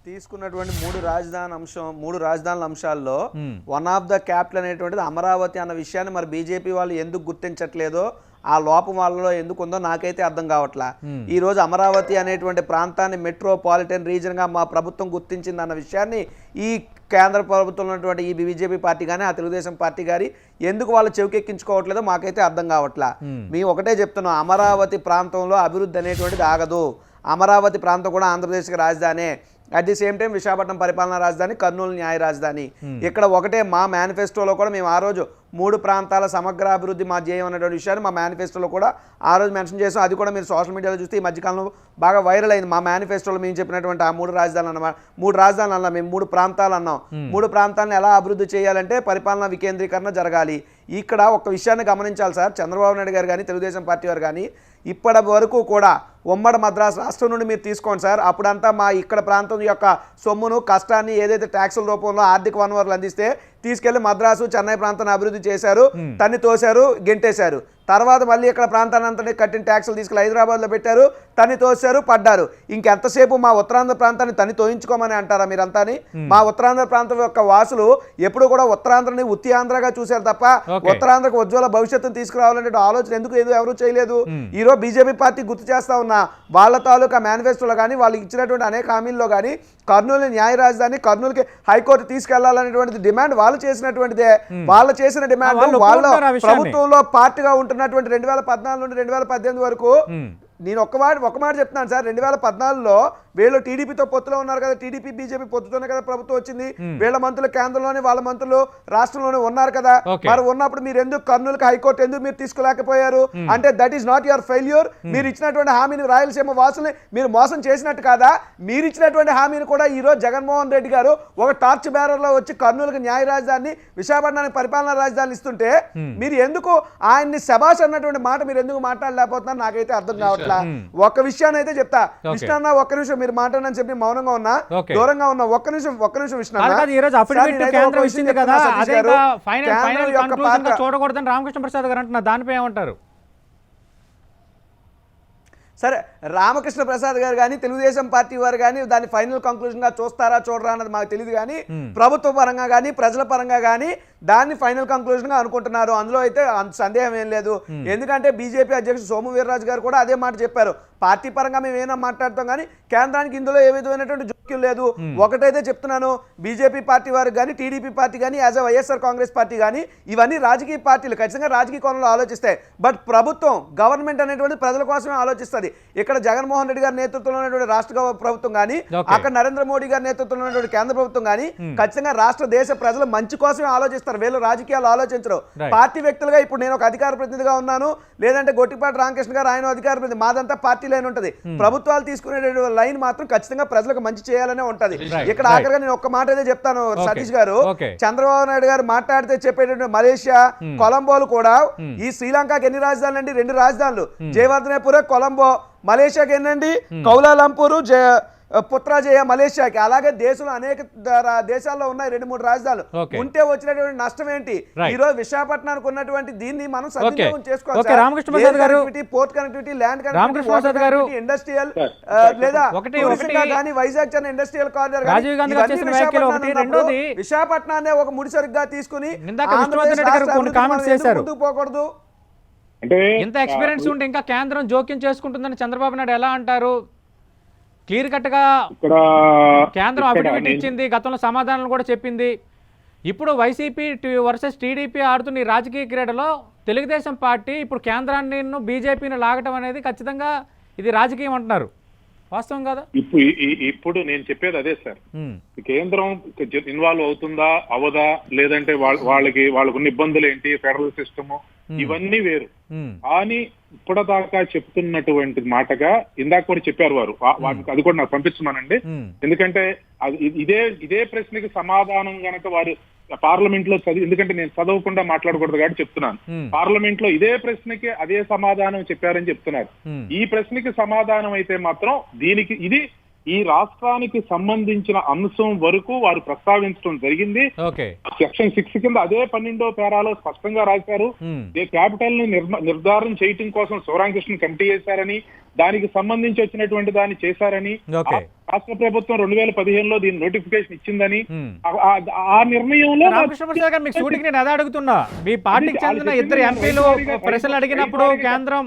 Speaker 7: తీసుకున్నటువంటి 3 రాజధానుల అంశాల్లో వన్ ఆఫ్ ద క్యాపిటల్ అనేటువంటిది అమరావతి అన్న విషయాన్ని మరి బీజేపీ వాళ్ళు ఎందుకు గుర్తించట్లేదో, ఆ లోపం వాళ్ళలో ఎందుకు ఉందో నాకైతే అర్థం కావట్లా. ఈ రోజు అమరావతి అనేటువంటి ప్రాంతాన్ని మెట్రోపాలిటన్ రీజన్ గా మా ప్రభుత్వం గుర్తించింది అన్న విషయాన్ని ఈ కేంద్ర ప్రభుత్వంలో ఉన్నటువంటి ఈ బీజేపీ పార్టీ కానీ ఆ తెలుగుదేశం పార్టీ గారి ఎందుకు వాళ్ళు చెవికెక్కించుకోవట్లేదో మాకైతే అర్థం కావట్లా. మేము ఒకటే చెప్తున్నాం, అమరావతి ప్రాంతంలో అభివృద్ధి అనేటువంటిది ఆగదు. అమరావతి ప్రాంతం కూడా ఆంధ్రప్రదేశ్కి రాజధానే. At the same time Visakhapatnam పరిపాలనా రాజధాని, కర్నూలు న్యాయ రాజధాని. ఇక్కడ ఒకటే మా మేనిఫెస్టోలో కూడా మేము ఆ రోజు 3 ప్రాంతాల సమగ్ర అభివృద్ధి మా ధ్యేయం అనేటువంటి విషయాన్ని మా మేనిఫెస్టోలో కూడా ఆ రోజు మెన్షన్ చేసాం. అది కూడా మీరు సోషల్ మీడియాలో చూస్తే ఈ మధ్యకాలంలో బాగా వైరల్ అయింది. మా మేనిఫెస్టోలో మేము చెప్పినటువంటి ఆ 3 రాజధానులు అన్నమాట. 3 రాజధానులు అన్నాం, మేము 3 ప్రాంతాలు అన్నాం. 3 ప్రాంతాలను ఎలా అభివృద్ధి చేయాలంటే పరిపాలనా వికేంద్రీకరణ జరగాలి. ఇక్కడ ఒక విషయాన్ని గమనించాలి సార్, చంద్రబాబు నాయుడు గారు కానీ తెలుగుదేశం పార్టీ వారు కానీ ఇప్పటి వరకు కూడా ఉమ్మడి మద్రాసు రాష్ట్రం నుండి మీరు తీసుకోండి సార్, అప్పుడంతా మా ఇక్కడ ప్రాంతం యొక్క సొమ్మును కష్టాన్ని ఏదైతే ట్యాక్సుల రూపంలో ఆర్థిక వనరులు అందిస్తే తీసుకెళ్లి మద్రాసు చెన్నై ప్రాంతాన్ని అభివృద్ధి చేశారు, తన్ని తోశారు, గెంటేశారు. తర్వాత మళ్ళీ ఇక్కడ ప్రాంతాన్ని కట్టిన ట్యాక్సులు తీసుకెళ్ళి హైదరాబాద్లో పెట్టారు, తని తోసారు, పడ్డారు. ఇంకెంతసేపు మా ఉత్తరాంధ్ర ప్రాంతాన్ని తని తోయించుకోమని అంటారా మీరంతాని? మా ఉత్తరాంధ్ర ప్రాంతం యొక్క వాసులు ఎప్పుడు కూడా ఉత్తరాంధ్రని ఉత్తి ఆంధ్రగా చూశారు తప్ప ఉత్తరాంధ్రకు ఉజ్వల భవిష్యత్తును తీసుకురావాలనే ఆలోచన ఎందుకు ఎవరు చేయలేదు. ఈరోజు బీజేపీ పార్టీ గుర్తు చేస్తా ఉన్నా, వాళ్ళ తాలూకా మేనిఫెస్టోలో కానీ వాళ్ళు ఇచ్చినటువంటి అనేక హామీల్లో కానీ కర్నూలు న్యాయ రాజధాని, కర్నూలుకి హైకోర్టు తీసుకెళ్లాలనేటువంటి డిమాండ్ వాళ్ళు చేసినటువంటిదే. వాళ్ళు చేసిన డిమాండ్ వాళ్ళ ప్రభుత్వంలో పార్టీగా ఉంటున్నటువంటి 2014 నుండి 2018 వరకు నేను ఒక మాట చెప్తున్నాను సార్. 2014లో వీళ్ళు టీడీపీతో పొత్తులో ఉన్నారు కదా, టీడీపీ బీజేపీ పొత్తుతోనే కదా ప్రభుత్వం వచ్చింది. వీళ్ళ మంత్రులు కేంద్రంలోనే, వాళ్ళ మంత్రులు రాష్ట్రంలోనే ఉన్నారు కదా. మరి ఉన్నప్పుడు మీరు ఎందుకు కర్నూలుకి హైకోర్టు ఎందుకు మీరు తీసుకోలేకపోయారు అంటే that is not your failure. మీరు ఇచ్చినటువంటి హామీని రాయలసీమ వాసుల్ని మీరు మోసం చేసినట్టు కాదా? మీరు ఇచ్చినటువంటి హామీని కూడా ఈ రోజు జగన్మోహన్ రెడ్డి గారు ఒక టార్చ్ బ్యారర్ లో వచ్చి కర్నూలుకి న్యాయ రాజధాని, విశాఖపట్నానికి పరిపాలనా రాజధాని ఇస్తుంటే మీరు ఎందుకు ఆయన్ని శబాష్ అన్నటువంటి మాట మీరు ఎందుకు మాట్లాడలేకపోతున్నారు నాకైతే అర్థం కావట్లేదు. ఒక్క విషయాన్ని అయితే చెప్తా విష్ణన్న, ఒక్క నిమిషం మీరు మాట్లాడని చెప్పి మౌనంగా ఉన్నా, దూరంగా ఉన్నా. ఒక్క నిమిషం విష్ణన్న,
Speaker 1: చూడకూడదని రామకృష్ణ ప్రసాద్ గారు అంటున్నారు, దానిపై ఏమంటారు?
Speaker 7: సరే, రామకృష్ణ ప్రసాద్ గారు కానీ తెలుగుదేశం పార్టీ వారు కానీ దాన్ని ఫైనల్ కంక్లూజన్ గా చూస్తారా చూడరా అన్నది మాకు తెలియదు. కానీ ప్రభుత్వ పరంగా కానీ ప్రజల పరంగా కానీ దాన్ని ఫైనల్ కంక్లూజన్ గా అనుకుంటున్నారు. అందులో అయితే సందేహం ఏం లేదు. ఎందుకంటే బీజేపీ అధ్యక్షుడు సోము వీర్రాజు గారు కూడా అదే మాట చెప్పారు. పార్టీ పరంగా మేము ఏమైనా మాట్లాడతాం కానీ కేంద్రానికి ఇందులో ఏ విధమైనటువంటి జోక్యం లేదు. ఒకటైతే చెప్తున్నాను, బీజేపీ పార్టీ వారు కానీ టీడీపీ పార్టీ కానీ as a YSR Congress party కానీ ఇవన్నీ రాజకీయ పార్టీలు ఖచ్చితంగా రాజకీయ కోణంలో ఆలోచిస్తాయి. బట్ ప్రభుత్వం, గవర్నమెంట్ అనేటువంటి ప్రజల కోసమే ఆలోచిస్తుంది. ఇక్కడ జగన్మోహన్ రెడ్డి గారి నేతృత్వంలో ఉన్నటువంటి రాష్ట్ర ప్రభుత్వం కానీ అక్కడ నరేంద్ర మోడీ గారి నేతృత్వంలో ఉన్నటువంటి కేంద్ర ప్రభుత్వం కానీ ఖచ్చితంగా రాష్ట్ర దేశ ప్రజల మంచి కోసమే ఆలోచిస్తారు. వీళ్ళు రాజకీయాలు ఆలోచించరు. పార్టీ వ్యక్తులుగా ఇప్పుడు నేను ఒక అధికార ప్రతినిధిగా ఉన్నాను, లేదంటే గొట్టిపాటి రామకృష్ణ గారు ఆయన అధికార ప్రతినిధి, మాదంతా పార్టీ లైన్ ఉంటుంది. ప్రభుత్వాలు తీసుకునే లైన్ మాత్రం ఖచ్చితంగా ప్రజలకు మంచి చేయాలనే ఉంటది. ఇక్కడ ఆఖరిగా నేను ఒక్క మాట అయితే చెప్తాను సతీష్ గారు, చంద్రబాబు నాయుడు గారు మాట్లాడితే చెప్పేటటువంటి మలేషియా, కొలంబోలు కూడా ఈ శ్రీలంకకి ఎన్ని రాజధానులు అండి? 2 రాజధానులు, జయవర్ధనేపురం, కొలంబో. మలేషియాకి ఎన్నండి? కౌలాలంపూర్, పుత్రాజయ మలేషియాకి. అలాగే దేశంలో అనేక దేశాల్లో ఉన్నాయి 2-3 రాజధానులు. ఉంటే వచ్చినటువంటి నష్టం ఏంటి? ఈ రోజు విశాఖపట్నానికి ఉన్నటువంటి దీన్ని మనం సద్వినియోగం చేసుకోవాలి. Port connectivity, land connectivity, industrial లేదా కానీ వైజాగ్ చెన్నై ఇండస్ట్రియల్ కారిడార్, విశాఖపట్నాన్ని ఒక ముడిసరిగ్గా తీసుకుని ముందుకు పోకూడదు.
Speaker 1: అంటే ఇంత ఎక్స్పీరియన్స్ ఉంటే ఇంకా కేంద్రం జోక్యం చేసుకుంటుందని చంద్రబాబు నాయుడు ఎలా అంటారు? క్లియర్ కట్గా కేంద్రం అఫిడవిట్ ఇచ్చింది, గతంలో సమాధానాలు కూడా చెప్పింది. ఇప్పుడు వైసీపీ వర్సెస్ టీడీపీ ఆడుతున్న ఈ రాజకీయ క్రీడలో తెలుగుదేశం పార్టీ ఇప్పుడు కేంద్రాన్ని బీజేపీని లాగటం అనేది ఖచ్చితంగా ఇది రాజకీయం అంటున్నారు. వాస్తవం కదా?
Speaker 4: ఇప్పుడు నేను చెప్పేది అదే సార్. కేంద్రం ఇన్వాల్వ్ అవుతుందా అవదా, లేదంటే వాళ్ళకున్న ఇబ్బందులు ఏంటి, ఫెడరల్ సిస్టమ్, ఇవన్నీ వేరు. కానీ ఇప్పటిదాకా చెప్తున్నటువంటి మాటగా ఇందాక కూడా చెప్పారు వారు, అది కూడా నాకు పంపిస్తున్నానండి. ఎందుకంటే ఇదే ప్రశ్నకి సమాధానం గనక వారు పార్లమెంట్ లో ఎందుకంటే నేను చదవకుండా మాట్లాడకూడదు కాబట్టి చెప్తున్నాను. పార్లమెంట్ లో ఇదే ప్రశ్నకి అదే సమాధానం చెప్పారని చెప్తున్నారు. ఈ ప్రశ్నకి సమాధానం అయితే మాత్రం ఇది ఈ రాష్ట్రానికి సంబంధించిన అంశం వరకు వారు ప్రస్తావించడం జరిగింది. సెక్షన్ 6 కింద అదే 12వ పేరాలో స్పష్టంగా రాశారు. క్యాపిటల్ ని నిర్ధారణ చేయటం కోసం శివరామకృష్ణ కమిటీ చేశారని, దానికి సంబంధించి వచ్చినటువంటి దాన్ని చేశారని, రాష్ట్ర ప్రభుత్వం 2015లో దీని నోటిఫికేషన్ ఇచ్చిందని, ఆ నిర్ణయంలో
Speaker 1: నేను అదే అడుగుతున్నా. మీ పార్టీకి చెందిన 2 ఎంపీలు ప్రశ్నలు అడిగినప్పుడు కేంద్రం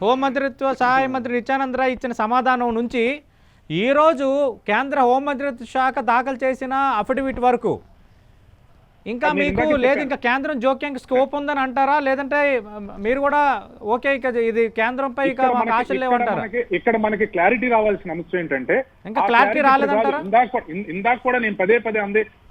Speaker 1: హోంమంత్రిత్వ సహాయ మంత్రి నిత్యానంద రాయ్ ఇచ్చిన సమాధానం నుంచి ఈరోజు కేంద్ర హోంమంత్రిత్వ శాఖ దాఖలు చేసిన అఫిడవిట్ వరకు ఇంకా మీకు లేదు, ఇంకా కేంద్రం జోక్యానికి స్కోప్ ఉందని అంటారా? లేదంటే మీరు కూడా ఓకే ఇక ఇది కేంద్రంపై ఇక మాకు ఆశలు లేవంటారా?
Speaker 4: ఇక్కడ మనకి క్లారిటీ రావాల్సిన అంశం ఏంటంటే,
Speaker 1: ఇంకా క్లారిటీ రాలేదంటారా?
Speaker 4: ఇందాక కూడా నేను పదే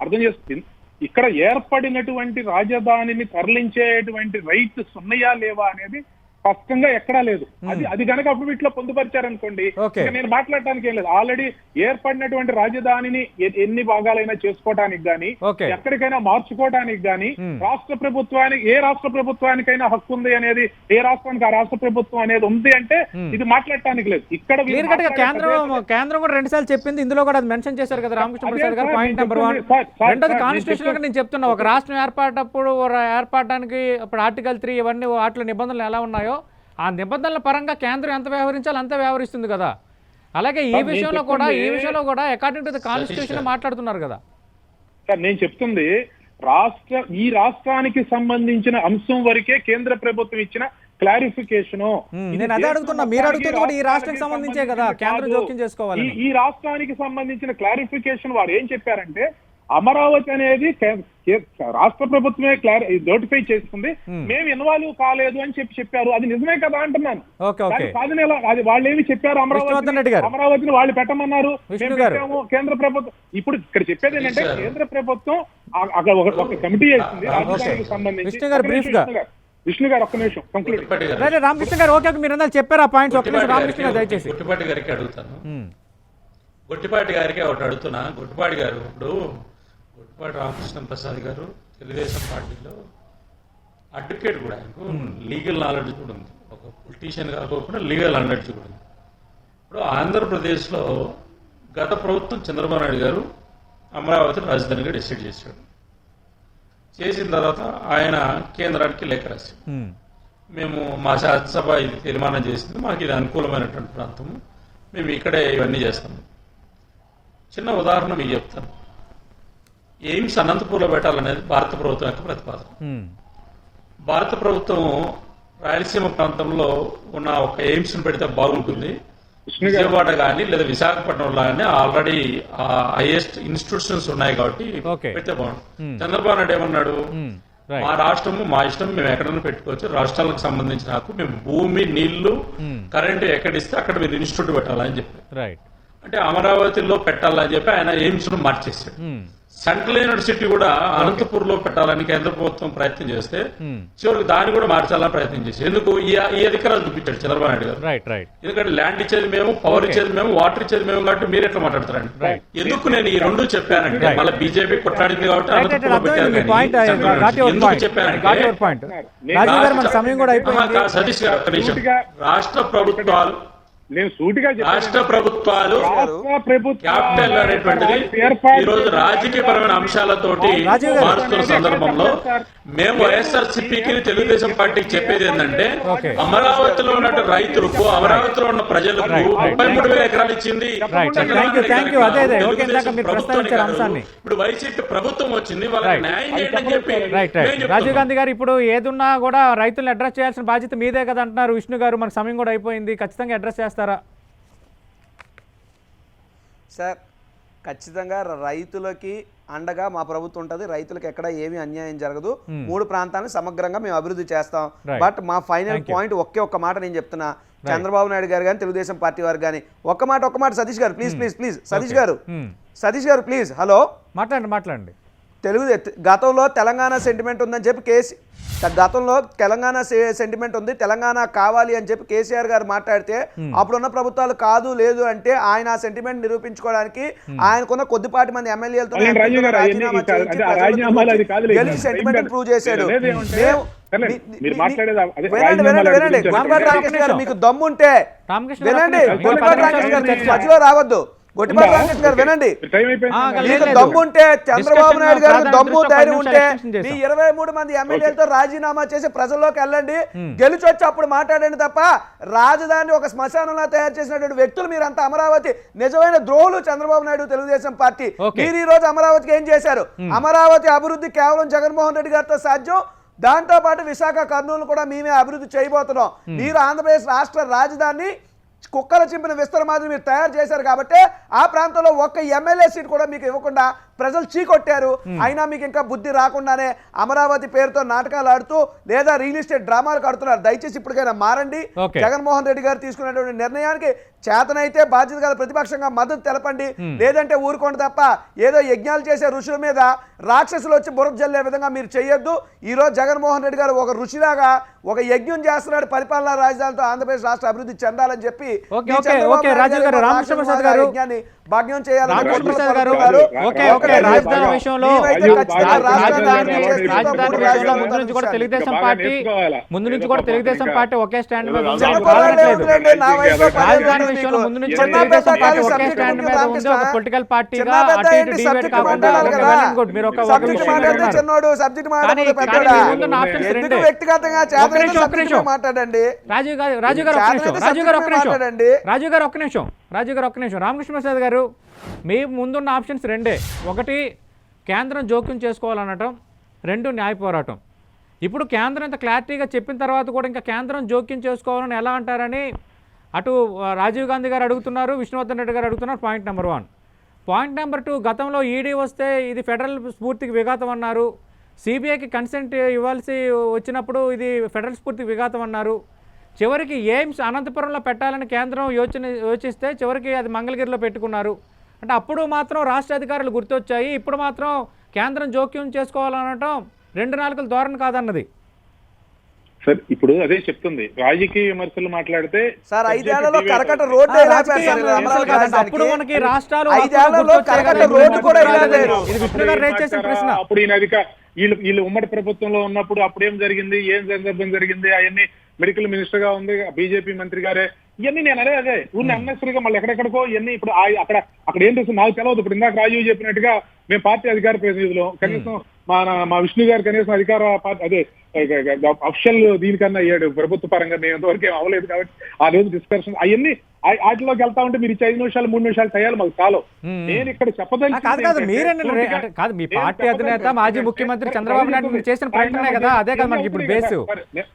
Speaker 4: అర్థం చేస్తుంది, ఇక్కడ ఏర్పడినటువంటి రాజధానిని తరలించేటువంటి రైట్స్ ఉన్నాయా లేవా అనేది స్పష్టంగా ఎక్కడా లేదు. అది కనుక అఫిడవిట్లో పొందుపరిచారనుకోండి,
Speaker 1: Okay.
Speaker 4: ఇక నేను మాట్లాడటానికి ఏం లేదు. ఆల్రెడీ ఏర్పడినటువంటి రాజధానిని ఎన్ని భాగాలైనా చేసుకోవడానికి గానీ,
Speaker 1: Okay.
Speaker 4: ఎక్కడికైనా మార్చుకోవడానికి గానీ రాష్ట్ర ప్రభుత్వానికి, ఏ రాష్ట్ర ప్రభుత్వానికైనా హక్కు ఉంది అనేది, ఏ రాష్ట్రానికి ఆ రాష్ట్ర ప్రభుత్వం అనేది ఉంది అంటే ఇది మాట్లాడటానికి లేదు. ఇక్కడ వీళ్ళు
Speaker 1: క్లియర్ కట్ గా
Speaker 4: మాట్లాడే
Speaker 1: కేంద్రం కూడా 2 సార్లు చెప్పింది, ఇందులో కూడా అది మెన్షన్ చేశారు కదా రామకృష్ణ
Speaker 4: అదే
Speaker 1: ప్రసాద్ గారు.
Speaker 4: సార్,
Speaker 1: పాయింట్
Speaker 4: నేను
Speaker 1: నెంబర్ 1.
Speaker 4: చెప్తుంది, సార్,
Speaker 1: రెండోది
Speaker 4: నేను
Speaker 1: కాన్స్టిట్యూషన్ లో నేను చెప్తున్నా, ఒక రాష్ట్రం ఏర్పడేటప్పుడు ఏర్పడడానికి ఇప్పుడు ఆర్టికల్ 3 ఇవన్నీ వాటిలో నిబంధనలు ఎలా ఉన్నాయో ఆ నిబంధనల పరంగా కేంద్రం ఎంత వ్యవహరించాలో అంతే వ్యవహరిస్తుంది కదా. అలాగే ఈ విషయంలో కూడా అకార్డింగ్ టు ద కాన్స్టిట్యూషన్ మాట్లాడుతున్నారు కదా.
Speaker 4: సార్ నేను చెప్తుంది, ఈ రాష్ట్రానికి సంబంధించిన అంశం వరకే కేంద్ర ప్రభుత్వం ఇచ్చిన క్లారిఫికేషన్.
Speaker 1: నేను అదే అడుగుతున్నా, మీరు అడుగుతుంది కూడా ఈ రాష్ట్రానికి సంబంధించే కదా, కేంద్రం జోక్యం చేసుకోవాలి.
Speaker 4: ఈ రాష్ట్రానికి సంబంధించిన క్లారిఫికేషన్ వారు ఏం చెప్పారంటే, అమరావతి అనేది రాష్ట్ర ప్రభుత్వమే నోటిఫై చేస్తుంది, మేము ఇన్వాల్వ్ కాలేదు అని చెప్పారు. అది నిజమే కదా అంటున్నాను. కాదని అది వాళ్ళు ఏమి చెప్పారు, అమరావతిని వాళ్ళు పెట్టమన్నారు, కేంద్ర ప్రభుత్వం. ఇప్పుడు ఇక్కడ చెప్పేది ఏంటంటే, కేంద్ర ప్రభుత్వం అక్కడ ఒక కమిటీ వేస్తుంది రాజధానికి సంబంధించి. విష్ణు గారు ఒక్క నిమిషం కంక్లూడ్.
Speaker 1: రామకృష్ణ గారు ఓకే, మీరు అందరూ చెప్పారు ఆ పాయింట్స్. ఒక్క నిమిషం రామకృష్ణ గారు దయచేసి.
Speaker 6: గొట్టిపాటి గారికి అడుగుతాను, గొట్టిపాటి గారికి ఒకటి అడుగుతున్నా. గొట్టిపాటి గారు, ఇప్పుడు గొట్టిపాటి రామకృష్ణ ప్రసాద్ గారు తెలుగుదేశం పార్టీలో అడ్వకేట్ కూడా, ఆయనకు లీగల్ నాలెడ్జ్ కూడా ఉంది, ఒక పొలిటీషియన్ కాకుండా లీగల్ నాలెడ్జ్ కూడా ఉంది. ఇప్పుడు ఆంధ్రప్రదేశ్లో గత ప్రభుత్వం చంద్రబాబు నాయుడు గారు అమరావతిని రాజధానిగా డిసైడ్ చేశాడు. చేసిన తర్వాత ఆయన కేంద్రానికి లేఖ రాశాడు, మేము మా శాసనసభ ఇది తీర్మానం చేసింది, మాకు ఇది అనుకూలమైనటువంటి ప్రాంతము, మేము ఇక్కడే ఇవన్నీ చేస్తాము. చిన్న ఉదాహరణ మీకు చెప్తాను. ఎయిమ్స్ అనంతపూర్లో పెట్టాలనేది భారత ప్రభుత్వం యొక్క ప్రతిపాదన. భారత ప్రభుత్వం రాయలసీమ ప్రాంతంలో ఉన్న ఒక ఎయిమ్స్ ని పెడితే బాగుంటుంది, విజయవాడ కానీ లేదా విశాఖపట్నంలో కానీ ఆల్రెడీ హైయెస్ట్ ఇన్స్టిట్యూషన్స్ ఉన్నాయి కాబట్టి పెడితే బాగుంటుంది. చంద్రబాబు నాయుడు ఏమన్నాడు, మా రాష్ట్రము మా ఇష్టం, మేము ఎక్కడైనా పెట్టుకోవచ్చు, రాష్ట్రాలకు సంబంధించిన హక్కు, మేము భూమి నీళ్లు కరెంటు ఎక్కడిస్తే అక్కడ మీరు ఇన్స్టిట్యూట్ పెట్టాలని చెప్పి, అంటే అమరావతిలో పెట్టాలని చెప్పి ఆయన ఎయిమ్స్ ను మార్చేశాడు. సెంట్రల్ యూనివర్సిటీ కూడా అనంతపూర్ లో పెట్టాలని కేంద్ర ప్రభుత్వం ప్రయత్నం చేస్తే చివరికి దాన్ని కూడా మార్చాలని ప్రయత్నం చేసి, ఎందుకు ఈ అధికారాలు చూపించాడు చంద్రబాబు నాయుడు గారు. ఎందుకంటే ల్యాండ్ ఇచ్చేది మేము, పవర్ ఇచ్చేది మేము, వాటర్ ఇచ్చేది మేము, కాబట్టి మీరు ఎట్లా మాట్లాడతారండి. ఎందుకు నేను ఈ రెండు చెప్పానంటే, మళ్ళీ బీజేపీ కొట్లాడింది కాబట్టి అనంతపూర్లో పెట్టారు. ఎందుకు చెప్పానంటే, సతీష్ గారు ఒక్క నిమిషం, రాష్ట్ర ప్రభుత్వాలు రాష్ట్ర ప్రభుత్వాలు క్యాపిటల్ అనేటువంటిది ఈ రోజు రాజకీయపరమైన అంశాలతోటి మారుస్తున్న సందర్భంలో మేము వైఎస్ఆర్సీపీకి తెలుగుదేశం పార్టీకి చెప్పేది ఏంటంటే, అమరావతిలో ఉన్న రైతులకు, అమరావతిలో ఉన్న ప్రజలకు 33,000 ఎకరాలు ఇచ్చింది ఇప్పుడు వైసీపీ ప్రభుత్వం వచ్చింది, వాళ్ళకి న్యాయం చేయని చెప్పి.
Speaker 1: రాజీవ్ గాంధీ గారు, ఇప్పుడు ఏదున్నా కూడా రైతులను అడ్రస్ చేయాల్సిన బాధ్యత మీదే కదా అంటున్నారు విష్ణు గారు. మన సమయం కూడా అయిపోయింది, ఖచ్చితంగా అడ్రస్ చేస్తారా
Speaker 7: సార్? ఖచ్చితంగా రైతులకి అండగా మా ప్రభుత్వం ఉంటుంది, రైతులకు ఎక్కడ ఏమీ అన్యాయం జరగదు, 3 ప్రాంతాలను సమగ్రంగా మేము అభివృద్ధి చేస్తాం. బట్ మా ఫైనల్ పాయింట్ ఒక్క మాట నేను చెప్తున్నా, చంద్రబాబు నాయుడు గారు కానీ తెలుగుదేశం పార్టీ వారు కానీ ఒక్క మాట సతీష్ గారు ప్లీజ్ సతీష్ గారు ప్లీజ్, హలో
Speaker 1: మాట్లాడండి.
Speaker 7: గతంలో తెలంగాణ సెంటిమెంట్ ఉందని చెప్పి గతంలో తెలంగాణ సెంటిమెంట్ ఉంది, తెలంగాణ కావాలి అని చెప్పి కేసీఆర్ గారు మాట్లాడితే, అప్పుడున్న ప్రభుత్వాలు కాదు లేదు అంటే ఆయన ఆ సెంటిమెంట్ నిరూపించుకోవడానికి ఆయనకున్న కొద్దిపాటి మంది ఎమ్మెల్యేలతో గెలిచి సెంటిమెంట్ ప్రూవ్ చేశాడు. మీకు దమ్ముంటే వినండి, మధ్యలో రావద్దు. గొట్టిపాటి రామకృష్ణ గారు వినండి, మీకు దమ్ముంటే, చంద్రబాబు నాయుడు గారికి దమ్ము ధైర్యం ఉంటే మీ 23 మంది ఎమ్మెల్యేలతో రాజీనామా చేసి ప్రజల్లోకి వెళ్ళండి, గెలిచొచ్చి అప్పుడు మాట్లాడండి తప్ప రాజధాని ఒక శ్మశానంలో తయారు చేసినటువంటి వ్యక్తులు మీరంతా అమరావతి నిజమైన ద్రోహులు. చంద్రబాబు నాయుడు తెలుగుదేశం పార్టీ, మీరు ఈ రోజు అమరావతికి ఏం చేశారు? అమరావతి అభివృద్ధి కేవలం జగన్మోహన్ రెడ్డి గారితో సాధ్యం, దాంతో పాటు విశాఖ కర్నూలు కూడా మేమే అభివృద్ధి చేయబోతున్నాం. మీరు ఆంధ్రప్రదేశ్ రాష్ట్ర రాజధాని కుక్కల చింపిన విస్తరణ మాదిరి మీరు తయారు చేశారు కాబట్టి ఆ ప్రాంతంలో ఒక్క ఎమ్మెల్యే సీట్ కూడా మీకు ఇవ్వకుండా ప్రజలు చీకొట్టారు. అయినా మీకు ఇంకా బుద్ధి రాకుండానే అమరావతి పేరుతో నాటకాలు ఆడుతూ లేదా రియల్ ఎస్టేట్ డ్రామాలు కడుతున్నారు. దయచేసి ఇప్పటికైనా మారండి. జగన్మోహన్ రెడ్డి గారు తీసుకున్నటువంటి నిర్ణయానికి చేతనైతే బాధ్యత గల ప్రతిపక్షంగా మద్దతు తెలపండి, లేదంటే ఊరుకోండి తప్ప ఏదో యజ్ఞాలు చేసే ఋషుల మీద రాక్షసులు వచ్చి బురద జల్లే విధంగా మీరు చేయొద్దు. ఈ రోజు జగన్మోహన్ రెడ్డి గారు ఒక ఋషిలాగా ఒక యజ్ఞం చేస్తున్నాడు పరిపాలనా రాజధానితో ఆంధ్రప్రదేశ్ రాష్ట్ర అభివృద్ధి చెందాలని చెప్పి
Speaker 1: ఓకే,
Speaker 7: ఈ
Speaker 1: ఓకే,
Speaker 7: చంద్రబాబు
Speaker 1: ఓకే,
Speaker 7: నాయుడు
Speaker 1: రాజీవ్ గారు,
Speaker 7: గారు
Speaker 1: రామకృష్ణ ప్రసాద్ గారు.
Speaker 7: యజ్ఞాన్ని భగ్నం చేయాలని
Speaker 1: రామకృష్ణ
Speaker 7: కుట్రలు
Speaker 1: ప్రసాద్ గారు,
Speaker 7: పన్నుతున్నారు.
Speaker 1: ఓకే, ఓకే, రాజధాని విషయంలో
Speaker 7: మేమైతే ఖచ్చితంగా రాజధాని చేస్తున్నాం,
Speaker 1: రాజధాని
Speaker 7: మూడు
Speaker 1: విషయంలో
Speaker 7: రాజధానులు
Speaker 1: ముందు నుంచి కూడా తెలుగుదేశం
Speaker 4: బాగా
Speaker 1: పార్టీ
Speaker 4: నేర్చుకోవాలా?
Speaker 1: ముందు నుంచి కూడా తెలుగుదేశం పార్టీ ఒకే స్టాండ్ మీద ఉంది.
Speaker 7: చెప్పకూడదు, లేదులేండి, నా వయసులో
Speaker 1: రాజధాని
Speaker 7: పదేళ్ళు
Speaker 1: విషయంలో
Speaker 7: మీకు.
Speaker 1: ముందు నుంచి
Speaker 7: చిన్న
Speaker 1: తెలుగుదేశం
Speaker 7: పెద్ద
Speaker 1: పార్టీ
Speaker 7: కాదు,
Speaker 1: ఒకే
Speaker 7: సబ్జెక్ట్
Speaker 1: స్టాండ్
Speaker 7: ముందు
Speaker 1: మీద ఉంది.
Speaker 7: రామకృష్ణ.
Speaker 1: ఒక పొలిటికల్ పార్టీగా
Speaker 7: చిన్న పెద్ద
Speaker 1: అటు ఇటు
Speaker 7: ఏంటి,
Speaker 1: డిబేట్
Speaker 7: సబ్జెక్ట్
Speaker 1: కాకుండా
Speaker 7: మాట్లాడాలి
Speaker 1: ఒక
Speaker 7: కదా.
Speaker 1: well and good. మీరు ఒక
Speaker 7: సబ్జెక్ట్
Speaker 1: విషయం
Speaker 7: మాట్లాడితే
Speaker 1: అన్నారు.
Speaker 7: చిన్నోడు, సబ్జెక్ట్ మాట్లాడితే
Speaker 1: కానీ
Speaker 7: పెద్దోడా?
Speaker 1: మీ ముందున్న ఆప్షన్స్
Speaker 7: ఎందుకు
Speaker 1: రెండే.
Speaker 7: వ్యక్తిగతంగా
Speaker 1: ఒక నిమిషం, ఒక నిమిషం.
Speaker 7: మాట్లాడండి.
Speaker 1: రాజీవ్ గారు ఒక్క నిమిషం, రాజీవ్ గారు ఒక్క నిమిషం, రాజీవ్ గారు ఒక్క నిమిషం. రామకృష్ణ ప్రసాద్ గారు, మీ ముందున్న ఆప్షన్స్ రెండే. ఒకటి కేంద్రం జోక్యం చేసుకోవాలనటం, రెండు న్యాయ పోరాటం. ఇప్పుడు కేంద్రం ఇంత క్లారిటీగా చెప్పిన తర్వాత కూడా ఇంకా కేంద్రం జోక్యం చేసుకోవాలని ఎలా అంటారని అటు రాజీవ్ గాంధీ గారు అడుగుతున్నారు, విష్ణువర్ధన్ రెడ్డి గారు అడుగుతున్నారు. Point number 1. పాయింట్ నెంబర్ 2, గతంలో ఈడీ వస్తే ఇది ఫెడరల్ స్ఫూర్తికి విఘాతం అన్నారు. సిబిఐకి కన్సెంట్ ఇవ్వాల్సి వచ్చినప్పుడు ఇది ఫెడరల్ స్ఫూర్తికి విఘాతం అన్నారు. చివరికి ఎయిమ్స్ అనంతపురంలో పెట్టాలని కేంద్రం యోచిస్తే చివరికి అది మంగళగిరిలో పెట్టుకున్నారు. అంటే అప్పుడు మాత్రం రాష్ట్ర అధికారులు గుర్తొచ్చాయి, ఇప్పుడు మాత్రం కేంద్రం జోక్యం చేసుకోవాలనటం రెండు నాలుకల ధోరణి కాదన్నది.
Speaker 4: సార్ ఇప్పుడు అదే చెప్తుంది, రాజకీయ విమర్శలు మాట్లాడితే
Speaker 7: సార్ 5 ఏళ్లలో కరకట్ట రోడ్డు ఎలా వేశారు ఇలా అమరావతి రాజధానికి?
Speaker 1: అప్పుడు మనకి రాష్ట్రాలు
Speaker 7: 5 ఏళ్లలో కరకట్ట రోడ్డు కూడా ఇలా లేదు.
Speaker 1: ఇది విష్ణు గారు రేజ్ చేసిన ప్రశ్న.
Speaker 4: అప్పుడు ఈయన వీళ్ళు ఉమ్మడి ప్రభుత్వంలో ఉన్నప్పుడు అప్పుడు ఏం జరిగింది, ఏం సందర్భం జరిగింది, అవన్నీ మెడికల్ మినిస్టర్ గా ఉంది బీజేపీ మంత్రి గారే. ఇవన్నీ నేను అదే ఊరిని అన్నెసరిగా మళ్ళీ ఎక్కడెక్కడికో ఇవన్నీ ఇప్పుడు అక్కడ ఏం చేస్తుంది నాకు తెలియదు. ఇప్పుడు ఇందాక రాజీవ్ చెప్పినట్టుగా మేము పార్టీ అధికార ప్రతినిధులు, కనీసం మా విష్ణు గారు కనీసం అధికార అదే అఫిషియల్ దీనికన్నా అయ్యాడు ప్రభుత్వ పరంగా, నేను ఎంతవరకు ఏం అవ్వలేదు కాబట్టి ఆ రోజు డిస్కషన్ అవన్నీ వాటిలోకి వెళ్తా ఉంటే మీరు 5 నిమిషాలు 3 నిమిషాలు టయాలు మాకు చాలు. నేను ఇక్కడ
Speaker 1: కాదు కాదు మీ పార్టీ అధినేత మాజీ ముఖ్యమంత్రి చంద్రబాబు నాయుడు మీరు చేసిన ప్రకటనే కదా, అదే కదా మనకి ఇప్పుడు బేసు.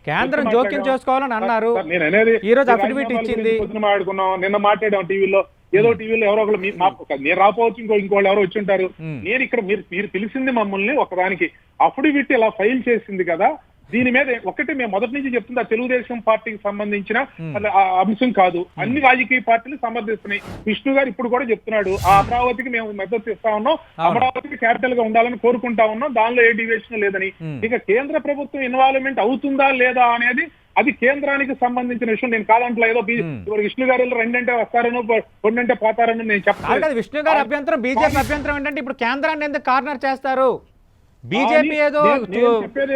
Speaker 1: కేంద్రం జోక్యం చేసుకోవాలని అన్నారు, ఈ రోజు అఫిడవిట్ ఇచ్చింది.
Speaker 4: మాట్లాడుకున్నాం, నిన్న మాట్లాడాం టీవీలో, ఏదో టీవీలో ఎవరో ఒకరు నేను రాపోవచ్చు, ఇంకోళ్ళు ఎవరో వచ్చి ఉంటారు. నేను ఇక్కడ మీరు పిలిచింది మమ్మల్ని ఒకదానికి అఫిడవిట్ ఇలా ఫైల్ చేసింది కదా, దీని మీద ఒకటి మేము మొదటి నుంచి చెప్తుంది ఆ తెలుగుదేశం పార్టీకి సంబంధించిన అంశం కాదు, అన్ని రాజకీయ పార్టీలు సమర్థిస్తున్నాయి. విష్ణు గారు ఇప్పుడు కూడా చెప్తున్నాడు ఆ అమరావతికి మేము మద్దతు ఇస్తా ఉన్నాం, అమరావతికి క్యాపిటల్ గా ఉండాలని కోరుకుంటా ఉన్నాం, దానిలో ఏ డివియేషన్ లేదని. ఇక కేంద్ర ప్రభుత్వం ఇన్వాల్వ్మెంట్ అవుతుందా లేదా అనేది అది కేంద్రానికి సంబంధించిన విషయం. నేను కాదంటలేదు విష్ణు గారు రెండంటే వస్తారనో రెండంటే పోతారనో నేను చెప్పాను.
Speaker 1: విష్ణు గారి అభ్యంతరం, బీజేపీ అభ్యంతరం ఏంటంటే ఇప్పుడు కేంద్రాన్ని ఎందుకు కార్నర్ చేస్తారు, బీజేపీ ఏదో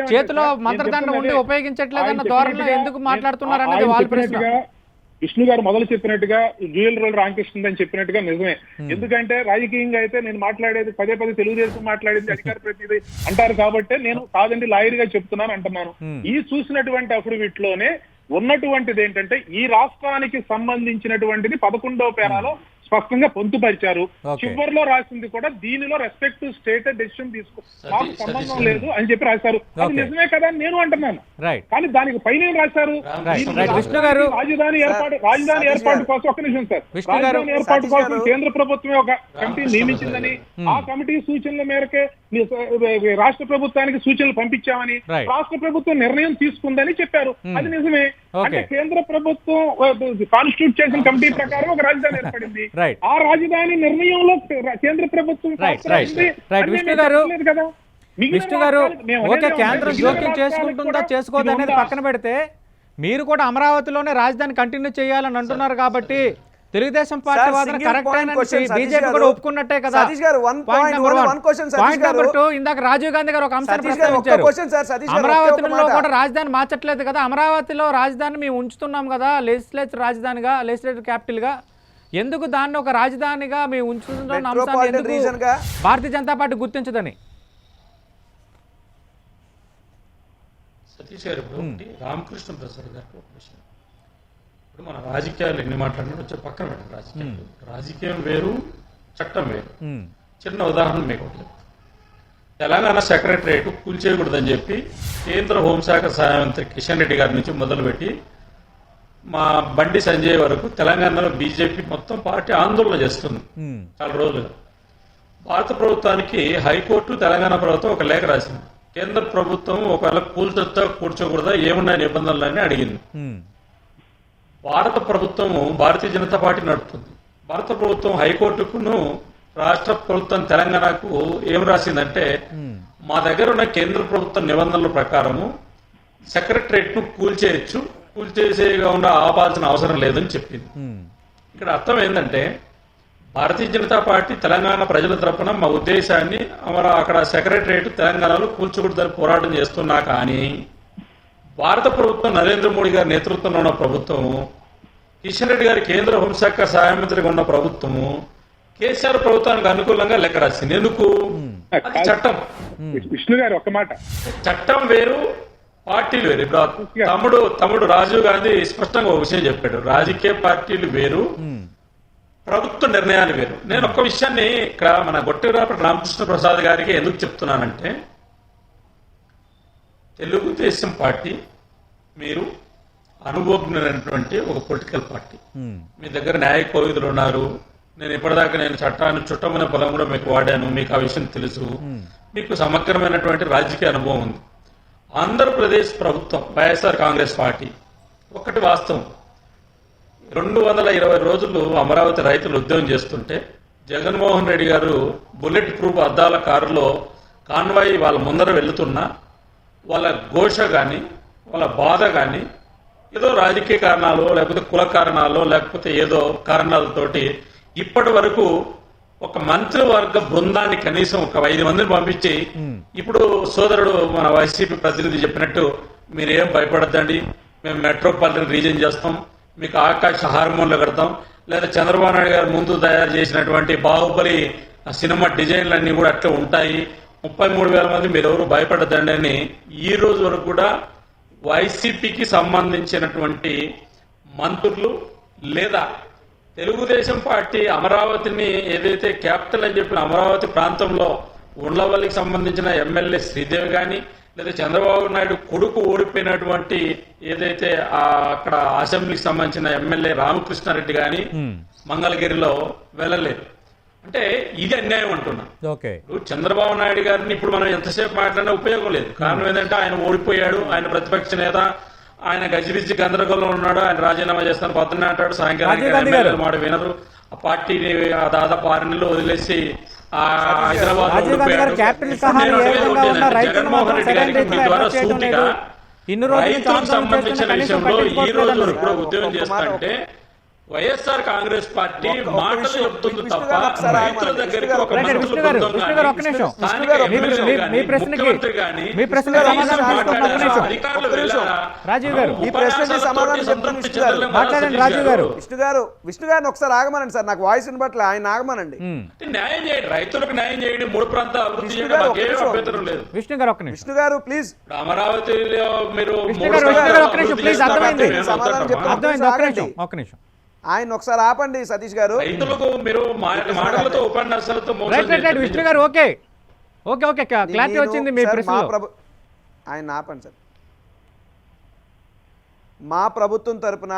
Speaker 1: చేతిలో మంత్రదండం ఉండి ఉపయోగించట్లేదన్న ధోరణిలో ఎందుకు మాట్లాడుతున్నారు అన్నది వాళ్ళ ప్రశ్న.
Speaker 4: విష్ణు గారు మొదలు చెప్పినట్టుగా డ్యూయల్ రోల్ రామకృష్ణ అని చెప్పినట్టుగా నిజమే. ఎందుకంటే రాజకీయంగా అయితే నేను మాట్లాడేది పదే తెలుగుదేశం మాట్లాడేది అధికార ప్రతినిధి అంటారు కాబట్టి నేను కాదండి లాయర్ గా చెప్తున్నాను అంటున్నాను. ఈ చూసినటువంటి అఫిడవిట్ లోనే ఉన్నటువంటిది ఏంటంటే ఈ రాష్ట్రానికి సంబంధించినటువంటిది 11వ పేరాలో స్పష్టంగా పొందుపరిచారు. చివరిలో రాసింది కూడా దీనిలో రెస్పెక్టివ్ స్టేట్ డెసిషన్ మాకు సంబంధం లేదు అని చెప్పి రాశారు. అది నిజమే కదా అని నేను అంటున్నాను. కానీ దానికి పైన రాశారు రాజధాని ఏర్పాటు కోసం. ఒక్క నిమిషం సార్, రాజధాని ఏర్పాటు కోసం కేంద్ర ప్రభుత్వమే ఒక కమిటీ నియమించిందని, ఆ కమిటీ సూచనల మేరకే రాష్ట్ర ప్రభుత్వానికి సూచనలు పంపించామని రాష్ట్ర ప్రభుత్వం నిర్ణయం తీసుకుందని చెప్పారు. అది నిజమే. అంటే కేంద్ర ప్రభుత్వం కాన్స్టిట్యూట్ చేసిన కమిటీ ప్రకారం ఒక రాజధాని ఏర్పడింది. ఆ రాజధాని నిర్ణయంలో కేంద్ర ప్రభుత్వం
Speaker 1: విష్ణు గారు ఓకే కేంద్రం జోక్యం చేసుకుంటుందా చేసుకోదా అనేది పక్కన పెడితే మీరు కూడా అమరావతిలోనే రాజధాని కంటిన్యూ చేయాలని అంటున్నారు కాబట్టి తెలుగుదేశం పార్టీ వాదన కరెక్ట్ అయిన బీజేపీ కూడా ఒప్పుకున్నట్టే కదా. పాయింట్ నెంబర్ 2, ఇందాక రాజీవ్ గాంధీ గారు ఒక అంశాన్ని ప్రస్తావించారు, అమరావతిలో కూడా రాజధాని మార్చట్లేదు కదా, అమరావతిలో రాజధాని మేము ఉంచుతున్నాం కదా లెజిస్లేచర్ రాజధానిగా, లెజిస్లేటివ్ క్యాపిటల్ గా, ఎందుకు దాన్ని ఒక రాజధానిగా మేము ఉంచుతున్న అంశాన్ని ఎందుకు భారతీయ జనతా పార్టీ గుర్తించదని.
Speaker 6: సతీష్ గారు ఇప్పుడు రామకృష్ణ ప్రసాద్ గారికి ఒక విషయం, ఇప్పుడు మన రాజకీయాలు ఎన్ని మాట్లాడినా వచ్చే పక్కన పెట్టండి, రాజకీయం వేరు చట్టం వేరు. చిన్న ఉదాహరణ మీకు ఒకటి, తెలంగాణ సెక్రటరియట్ కూల్చేయకూడదని చెప్పి కేంద్ర హోంశాఖ సహాయ మంత్రి కిషన్ రెడ్డి గారి నుంచి మొదలుపెట్టి మా బండి సంజయ్ వరకు తెలంగాణలో బీజేపీ మొత్తం పార్టీ ఆందోళన చేస్తుంది చాలా రోజులుగా. భారత ప్రభుత్వానికి హైకోర్టు తెలంగాణ ప్రభుత్వం ఒక లేఖ రాసింది, కేంద్ర ప్రభుత్వం ఒకవేళ కూల్చొద్దా కూర్చోకూడదా ఏమున్నాయి నిబంధనలన్నీ అడిగింది. భారత ప్రభుత్వము భారతీయ జనతా పార్టీ నడుపుతుంది. భారత ప్రభుత్వం హైకోర్టుకును రాష్ట్ర ప్రభుత్వం తెలంగాణకు ఏం రాసిందంటే మా దగ్గర ఉన్న కేంద్ర ప్రభుత్వ నిబంధనల ప్రకారము సెక్రటరేట్ను కూల్చేయచ్చు, కూల్చేసేయకుండా ఆపాల్సిన అవసరం లేదని చెప్పింది. ఇక్కడ అర్థం ఏంటంటే భారతీయ జనతా పార్టీ తెలంగాణ ప్రజల తరపున మా ఉద్దేశాన్ని అక్కడ సెక్రటరేట్ తెలంగాణలో కూల్చకూడదని పోరాటం చేస్తున్నా కానీ భారత ప్రభుత్వం నరేంద్ర మోడీ గారి నేతృత్వంలో ఉన్న ప్రభుత్వము, కిషన్ రెడ్డి గారి కేంద్ర హోంశాఖ సహాయ మంత్రిగా ఉన్న ప్రభుత్వము కేసీఆర్ ప్రభుత్వానికి అనుకూలంగా లెక్క రాసింది. ఎందుకు? అది చట్టం.
Speaker 4: విష్ణు గారు ఒక్క మాట,
Speaker 6: చట్టం వేరు, పార్టీలు వేరు. ఇప్పుడు తమ్ముడు రాజీవ్ గాంధీ స్పష్టంగా ఒక విషయం చెప్పాడు, రాజకీయ పార్టీలు వేరు, ప్రభుత్వ నిర్ణయాలు వేరు. నేను ఒక్క విషయాన్ని ఇక్కడ మన గొట్టిరాపటి రామకృష్ణ ప్రసాద్ గారికి ఎందుకు చెప్తున్నానంటే, తెలుగుదేశం పార్టీ మీరు అనుభవజ్ఞులైనటువంటి ఒక పొలిటికల్ పార్టీ. మీ దగ్గర న్యాయ కోవిదులు ఉన్నారు. నేను ఇప్పటిదాకా నేను చట్టాన్ని చుట్టమనే పదం కూడా మీకు వాడాను, మీకు ఆ విషయం తెలుసు. మీకు సమగ్రమైనటువంటి రాజకీయ అనుభవం ఉంది. ఆంధ్రప్రదేశ్ ప్రభుత్వం, వైఎస్ఆర్ కాంగ్రెస్ పార్టీ ఒకటి వాస్తవం, 220 రోజులు అమరావతి రైతులు ఉద్యమం చేస్తుంటే జగన్మోహన్ రెడ్డి గారు బుల్లెట్ ప్రూఫ్ అద్దాల కారులో కాన్వాయ్ వాళ్ళ ముందర వెళుతున్నా వాళ్ళ ఘోష కానీ వాళ్ళ బాధ కానీ ఏదో రాజకీయ కారణాలు లేకపోతే కుల కారణాలు లేకపోతే ఏదో కారణాలతోటి ఇప్పటి వరకు ఒక మంత్రివర్గ బృందాన్ని కనీసం ఒక 5 మందిని పంపించి, ఇప్పుడు సోదరుడు మన వైసీపీ ప్రతినిధి చెప్పినట్టు మీరేం భయపడద్దండి, మేము మెట్రోపాలిటన్ రీజన్ చేస్తాం, మీకు ఆకాశ హార్మోన్లు కడతాం, లేదా చంద్రబాబు నాయుడు గారు ముందు తయారు చేసినటువంటి బాహుబలి సినిమా డిజైన్లన్నీ కూడా అట్లా ఉంటాయి, 33,000 మంది మీరు ఎవరు భయపడద్దండి అని ఈ రోజు వరకు కూడా వైసీపీకి సంబంధించినటువంటి మంత్రులు లేదా తెలుగుదేశం పార్టీ అమరావతిని ఏదైతే క్యాపిటల్ అని చెప్పిన అమరావతి ప్రాంతంలో ఉండవల్లికి సంబంధించిన ఎమ్మెల్యే శ్రీదేవి కానీ లేదా చంద్రబాబు నాయుడు కొడుకు ఓడిపోయినటువంటి ఏదైతే అక్కడ అసెంబ్లీకి సంబంధించిన ఎమ్మెల్యే రామకృష్ణారెడ్డి కానీ మంగళగిరిలో వెళ్ళలేదు. అంటే ఇది అన్యాయం అంటున్నా. చంద్రబాబు నాయుడు గారిని ఇప్పుడు మనం ఎంతసేపు మాట్లాడినా ఉపయోగం లేదు. కారణం ఏంటంటే ఆయన ఓడిపోయాడు, ఆయన ప్రతిపక్ష నేత, ఆయన గజిబిజి గందరగోళంలో ఉన్నాడు, ఆయన రాజీనామా చేస్తాను పొద్దున్నే అంటాడు, సాయంకాలం మాట వినరు, ఆ పార్టీని దాదాపు 6 నెలలు వదిలేసి హైదరాబాద్ జగన్మోహన్ రెడ్డి గారికి మీ ద్వారా సూటిగా రైతులకు సంబంధించిన విషయంలో ఈ రోజు వరకు కూడా ఉద్యోగం చేస్తాంటే వైఎస్ఆర్ కాంగ్రెస్ పార్టీ మాటలు చెప్తుంది తప్ప రైతుల దగ్గరికి ఒక ముఖ్యమంత్రి గాని అధికారులు
Speaker 7: విష్ణు గారిని ఒకసారి ఆగమనండి సార్, నాకు వాయిస్ వినబట్లే, ఆయన ఆగమనండి.
Speaker 6: న్యాయం చేయండి, రైతులకు న్యాయం చేయండి, 3 ప్రాంతాల అభివృద్ధి చేయడం అభ్యంతరం లేదు.
Speaker 7: విష్ణు గారు ప్లీజ్,
Speaker 6: అమరావతిలో మీరు
Speaker 7: ఆయన ఒకసారి ఆపండి సతీష్ గారు.
Speaker 6: రైతులకు మీరు మాటలతో ఉపన్యాసాలతో
Speaker 1: విష్ణు గారు ఓకే ఓకే ఓకే క్లారిటీ వచ్చింది మీ ప్రశ్నలో.
Speaker 7: ఆయన ఆపండి సార్. మా ప్రభుత్వం తరపున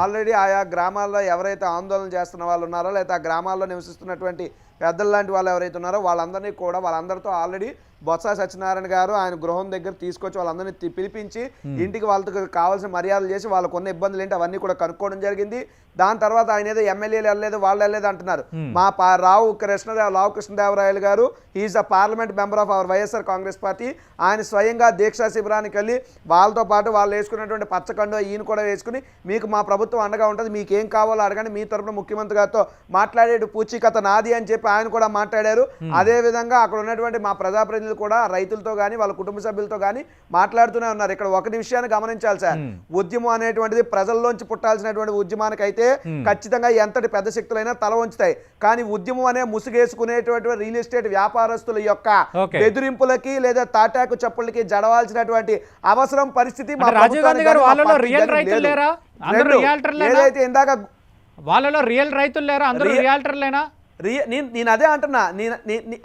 Speaker 7: ఆల్రెడీ ఆయా గ్రామాల్లో ఎవరైతే ఆందోళన చేస్తున్న వాళ్ళు ఉన్నారో లేదా ఆ గ్రామాల్లో నివసిస్తున్నటువంటి పెద్దలు లాంటి వాళ్ళు ఎవరైతే ఉన్నారో వాళ్ళందరినీ కూడా వాళ్ళందరితో ఆల్రెడీ బొత్స సత్యనారాయణ గారు ఆయన గృహం దగ్గర తీసుకొచ్చి వాళ్ళందరినీ పిలిపించి ఇంటికి వాళ్ళతో కావాల్సిన మర్యాదలు చేసి వాళ్ళకు ఉన్న ఇబ్బందులు ఏంటి అవన్నీ కూడా కనుక్కోవడం జరిగింది. దాని తర్వాత ఆయన ఏదో ఎమ్మెల్యేలు వెళ్ళలేదు వాళ్ళు వెళ్ళలేదు అంటున్నారు. మా లావు కృష్ణదేవరాయలు గారు is a parliament member of our YSR Congress party. ఆయన స్వయంగా దీక్షా శిబిరానికి వెళ్ళి వాళ్ళతో పాటు వాళ్ళు వేసుకున్నటువంటి పచ్చకండు ఈయన కూడా వేసుకుని మీకు మా ప్రభుత్వం అండగా ఉంటుంది, మీకు ఏం కావాలో అడగండి, మీ తరపున ముఖ్యమంత్రి గారితో మాట్లాడేటు పూచీకత నాది అని చెప్పి ఆయన కూడా మాట్లాడారు. అదేవిధంగా అక్కడ ఉన్నటువంటి మా ప్రజాప్రతినిధులు కూడా రైతులతో కానీ వాళ్ళ కుటుంబ సభ్యులతో కానీ మాట్లాడుతూనే ఉన్నారు. ఇక్కడ ఒకటి విషయాన్ని గమనించాలి సార్, ఉద్యమం అనేటువంటిది ప్రజల్లోంచి పుట్టాల్సినటువంటి ఉద్యమానికి అయితే ఖచ్చితంగా ఎంతటి పెద్ద శక్తులైనా తల వంచుతాయి. కానీ ఉద్యమం అనే ముసుగేసుకునేటువంటి రియల్ ఎస్టేట్ వ్యాపారస్తుల యొక్క బెదిరింపులకి లేదా తాటాకు చెప్పులకి జడవాల్సినటువంటి అవసరం పరిస్థితి ఏదైతే ఇందాక
Speaker 1: వాళ్ళలో రియల్ రైతులు లేరా, అందరూ రియాల్టర్లేనా?
Speaker 7: నేను అదే అంటున్నా,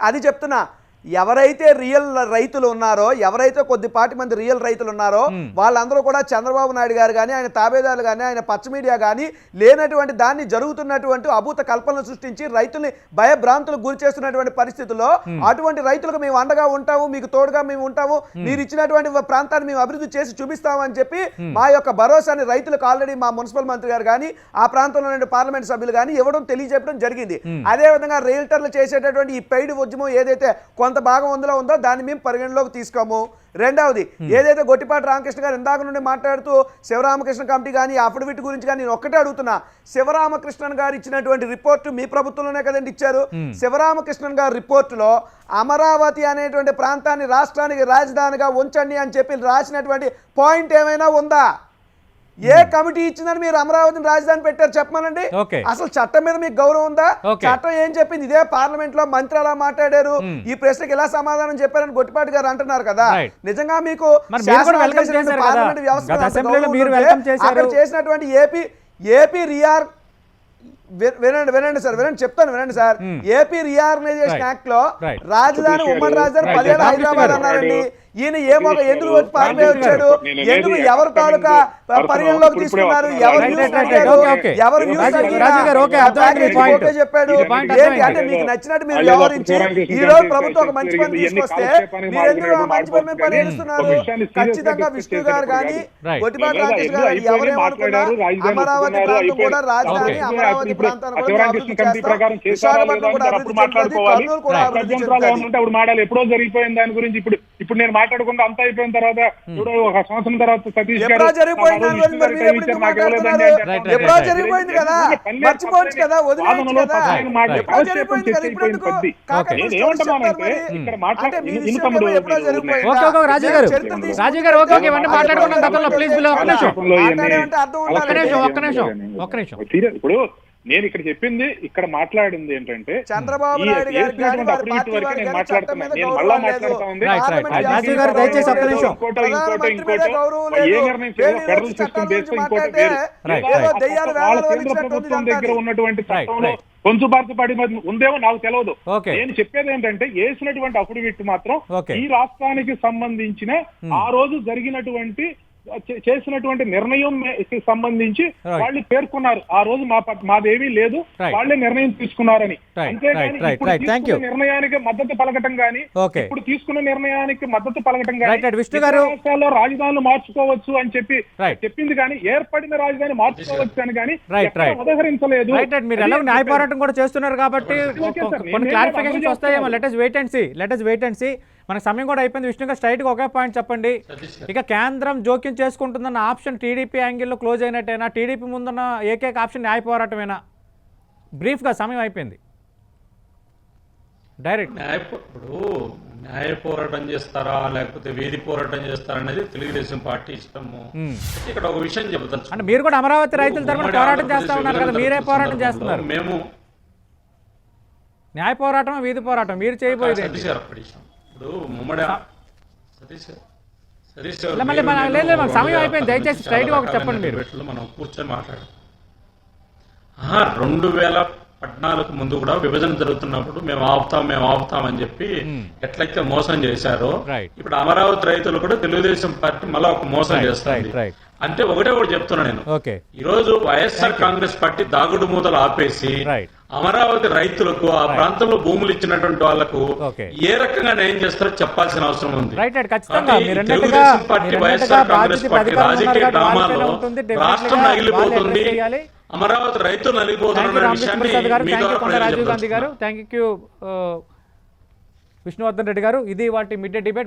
Speaker 7: అది చెప్తున్నా. ఎవరైతే రియల్ రైతులు ఉన్నారో, ఎవరైతే కొద్దిపాటి మంది రియల్ రైతులు ఉన్నారో వాళ్ళందరూ కూడా చంద్రబాబు నాయుడు గారు కానీ ఆయన తాబేదారులు కానీ ఆయన పచ్చ మీడియా కానీ లేనటువంటి దాన్ని జరుగుతున్నటువంటి అభూత కల్పనలు సృష్టించి రైతుల్ని భయభ్రాంతులకు గురి చేస్తున్నటువంటి పరిస్థితుల్లో అటువంటి రైతులకు మేము అండగా ఉంటాము, మీకు తోడుగా మేము ఉంటాము, మీరు ఇచ్చినటువంటి ప్రాంతాన్ని మేము అభివృద్ధి చేసి చూపిస్తాము అని చెప్పి మా యొక్క భరోసాని రైతులకు ఆల్రెడీ మా మున్సిపల్ మంత్రి గారు కానీ ఆ ప్రాంతంలో పార్లమెంట్ సభ్యులు కానీ ఇవ్వడం తెలియజెప్పడం జరిగింది. అదేవిధంగా రియల్టర్లు చేసేటటువంటి ఈ పెయిడ్ ఉద్యమం ఏదైతే కొంత భాగం అందులో ఉందో దాన్ని మేము పరిగణలోకి తీసుకోము. రెండవది ఏదైతే గొట్టిపాటి రామకృష్ణ గారు ఇందాక నుండి మాట్లాడుతూ శివరామకృష్ణ కమిటీ కానీ అఫిడవిట్ గురించి కానీ నేను ఒక్కటే అడుగుతున్నా, శివరామకృష్ణన్ గారు ఇచ్చినటువంటి రిపోర్టు మీ ప్రభుత్వంలోనే కదండి ఇచ్చారు. శివరామకృష్ణన్ గారి రిపోర్టులో అమరావతి అనేటువంటి ప్రాంతాన్ని రాష్ట్రానికి రాజధానిగా ఉంచండి అని చెప్పి రాసినటువంటి పాయింట్ ఏమైనా ఉందా? ఏ కమిటీ ఇచ్చిందని మీరు అమరావతిని రాజధాని పెట్టారు చెప్పమనండి. అసలు చట్టం మీద మీకు గౌరవం ఉందా? చట్టం ఏం చెప్పింది? ఇదే పార్లమెంట్ లో మంత్రి అలా మాట్లాడారు, ఈ ప్రశ్నకి ఎలా సమాధానం చెప్పారని గొట్టిపాటి గారు అంటున్నారు కదా. నిజంగా మీకు పార్లమెంట్ వ్యవస్థ అక్కడ చేసినటువంటి ఏపీ వినండి సార్, ఏపీ రీఆర్గనైజేషన్ యాక్ట్ లో రాజధాని ఉమ్మడి రాజధాని 17 హైదరాబాద్ అన్నారండి. ఈయన ఎందుకు వచ్చి పారిపోయి వచ్చాడు? ఎందుకు ఎవరు తాలూకా పరిగణలోకి తీసుకున్నారు? ఎవరు చెప్పాడు? ఏంటి అంటే మీకు నచ్చినట్టు మీరు వ్యవహరించి ఈ రోజు ప్రభుత్వం ఒక మంచి పని తీసుకొస్తే మీరు ఎందుకు ఆ మంచి పని మీద పరిగణిస్తున్నారు? ఖచ్చితంగా విష్ణు గారు కానీ గొట్టిపాటి రామకృష్ణ గారు ఎవరేమనుకున్నా అమరావతి ప్రాంతం కూడా రాజధాని, అమరావతి ప్రాంతాన్ని కూడా అభివృద్ధి చేస్తాం, విశాఖపట్నం కూడా అభివృద్ధి చెందుతుంది, కర్నూలు కూడా అభివృద్ధి చెందుతుంది.
Speaker 4: ఎప్పుడో జరిగిపోయింది దాని గురించి ఇప్పుడు నేను మాట్లాడకుండా అంతా అయిపోయిన తర్వాత ఇప్పుడు ఒక సంవత్సరం తర్వాత సతీష్ గారు
Speaker 7: జరిగిపోయింది కదా, మర్చిపోవచ్చు కదా, వదిలేయచ్చు కదా. ఎప్పుడో జరిగిపోయింది కదా, ఇప్పుడు ఎందుకు
Speaker 4: ఇప్పుడు నేను ఇక్కడ చెప్పింది ఇక్కడ మాట్లాడింది ఏంటంటే
Speaker 7: చంద్రబాబు నాయుడు గారు
Speaker 4: దగ్గర ఉన్నటువంటి చట్టంలో కొంచెం పడి ఉందేమో నాకు తెలియదు. నేను చెప్పేది ఏంటంటే వేసినటువంటి అఫిడవిట్ మాత్రం ఈ రాష్ట్రానికి సంబంధించిన ఆ రోజు జరిగినటువంటి చేసినటువంటి నిర్ణయం సంబంధించి వాళ్ళు పేర్కొన్నారు. ఆ రోజు మాదేమీ లేదు, వాళ్ళే నిర్ణయం తీసుకున్నారని. అంతేగాని నిర్ణయానికి మద్దతు పలకటం గానీ ఇప్పుడు తీసుకున్న నిర్ణయానికి మద్దతు పలకటం గానీ రాష్ట్రాల్లో రాజధానులు మార్చుకోవచ్చు అని చెప్పింది కానీ ఏర్పడిన రాజధాని మార్చుకోవచ్చు అని కానీ ఉదహరించలేదు.
Speaker 1: న్యాయ పోరాటం కూడా చేస్తున్నారు కాబట్టి కొన్ని క్లారిఫికేషన్స్ వస్తాయేమో. Let us wait and see. మన సమయం కూడా అయిపోయింది. విష్ణు గారు స్ట్రైట్గా ఒకే పాయింట్ చెప్పండి. ఇక కేంద్రం జోక్యం చేసుకుంటుందన్న ఆప్షన్ టీడీపీ యాంగిల్లో క్లోజ్ అయినట్టేనా? టీడీపీ ముందున్న ఏకైక ఆప్షన్ న్యాయ పోరాటమేనా? బ్రీఫ్గా సమయం అయిపోయింది. డైరెక్ట్
Speaker 6: ఇప్పుడు న్యాయ పోరాటం చేస్తారా లేకపోతే వేది పోరాటం చేస్తారా అనేది తెలుగుదేశం పార్టీ ఇష్టము. ఇక్కడ ఒక విషయం చెబుతాను,
Speaker 1: అంటే మీరు కూడా అమరావతి రైతుల తరఫున పోరాటం చేస్తా ఉన్నారు కదా, మీరే పోరాటం చేస్తున్నారు.
Speaker 6: మేము
Speaker 1: న్యాయ పోరాటం వీధి పోరాటం మీరు చేయబోయేది
Speaker 6: ఇప్పుడు ముమ్మడి
Speaker 1: సమయం అయిపోయింది. దయచేసి స్ట్రైట్ గా ఒకటి చెప్పండి. మీరు
Speaker 6: మనం కూర్చొని మాట్లాడాం. 2014 ముందు కూడా విభజన జరుగుతున్నప్పుడు మేము ఆపుతాం అని చెప్పి ఎట్లయితే మోసం చేశారో ఇప్పుడు అమరావతి రైతులు కూడా తెలుగుదేశం పార్టీ మళ్ళీ ఒక మోసం చేస్తుంది. అంటే ఒకటి చెప్తున్నా నేను, ఈ రోజు వైఎస్ఆర్ కాంగ్రెస్ పార్టీ దాగుడు మూతలు ఆపేసి అమరావతి రైతులకు ఆ ప్రాంతంలో భూములు ఇచ్చినటువంటి వాళ్లకు ఏ రకంగా న్యాయం చేస్తారో చెప్పాల్సిన అవసరం ఉంది. తెలుగుదేశం పార్టీ వైఎస్ఆర్ కాంగ్రెస్ పార్టీ రాజకీయ డ్రామాలో రాష్ట్రం నగిలిపోతుంది, అమరావతి రైతులు నలిగిపోతున్న విషయాన్ని
Speaker 1: విష్ణువర్ధన్ రెడ్డి గారు, ఇది వాటి మిడ్ డే డిబేట్.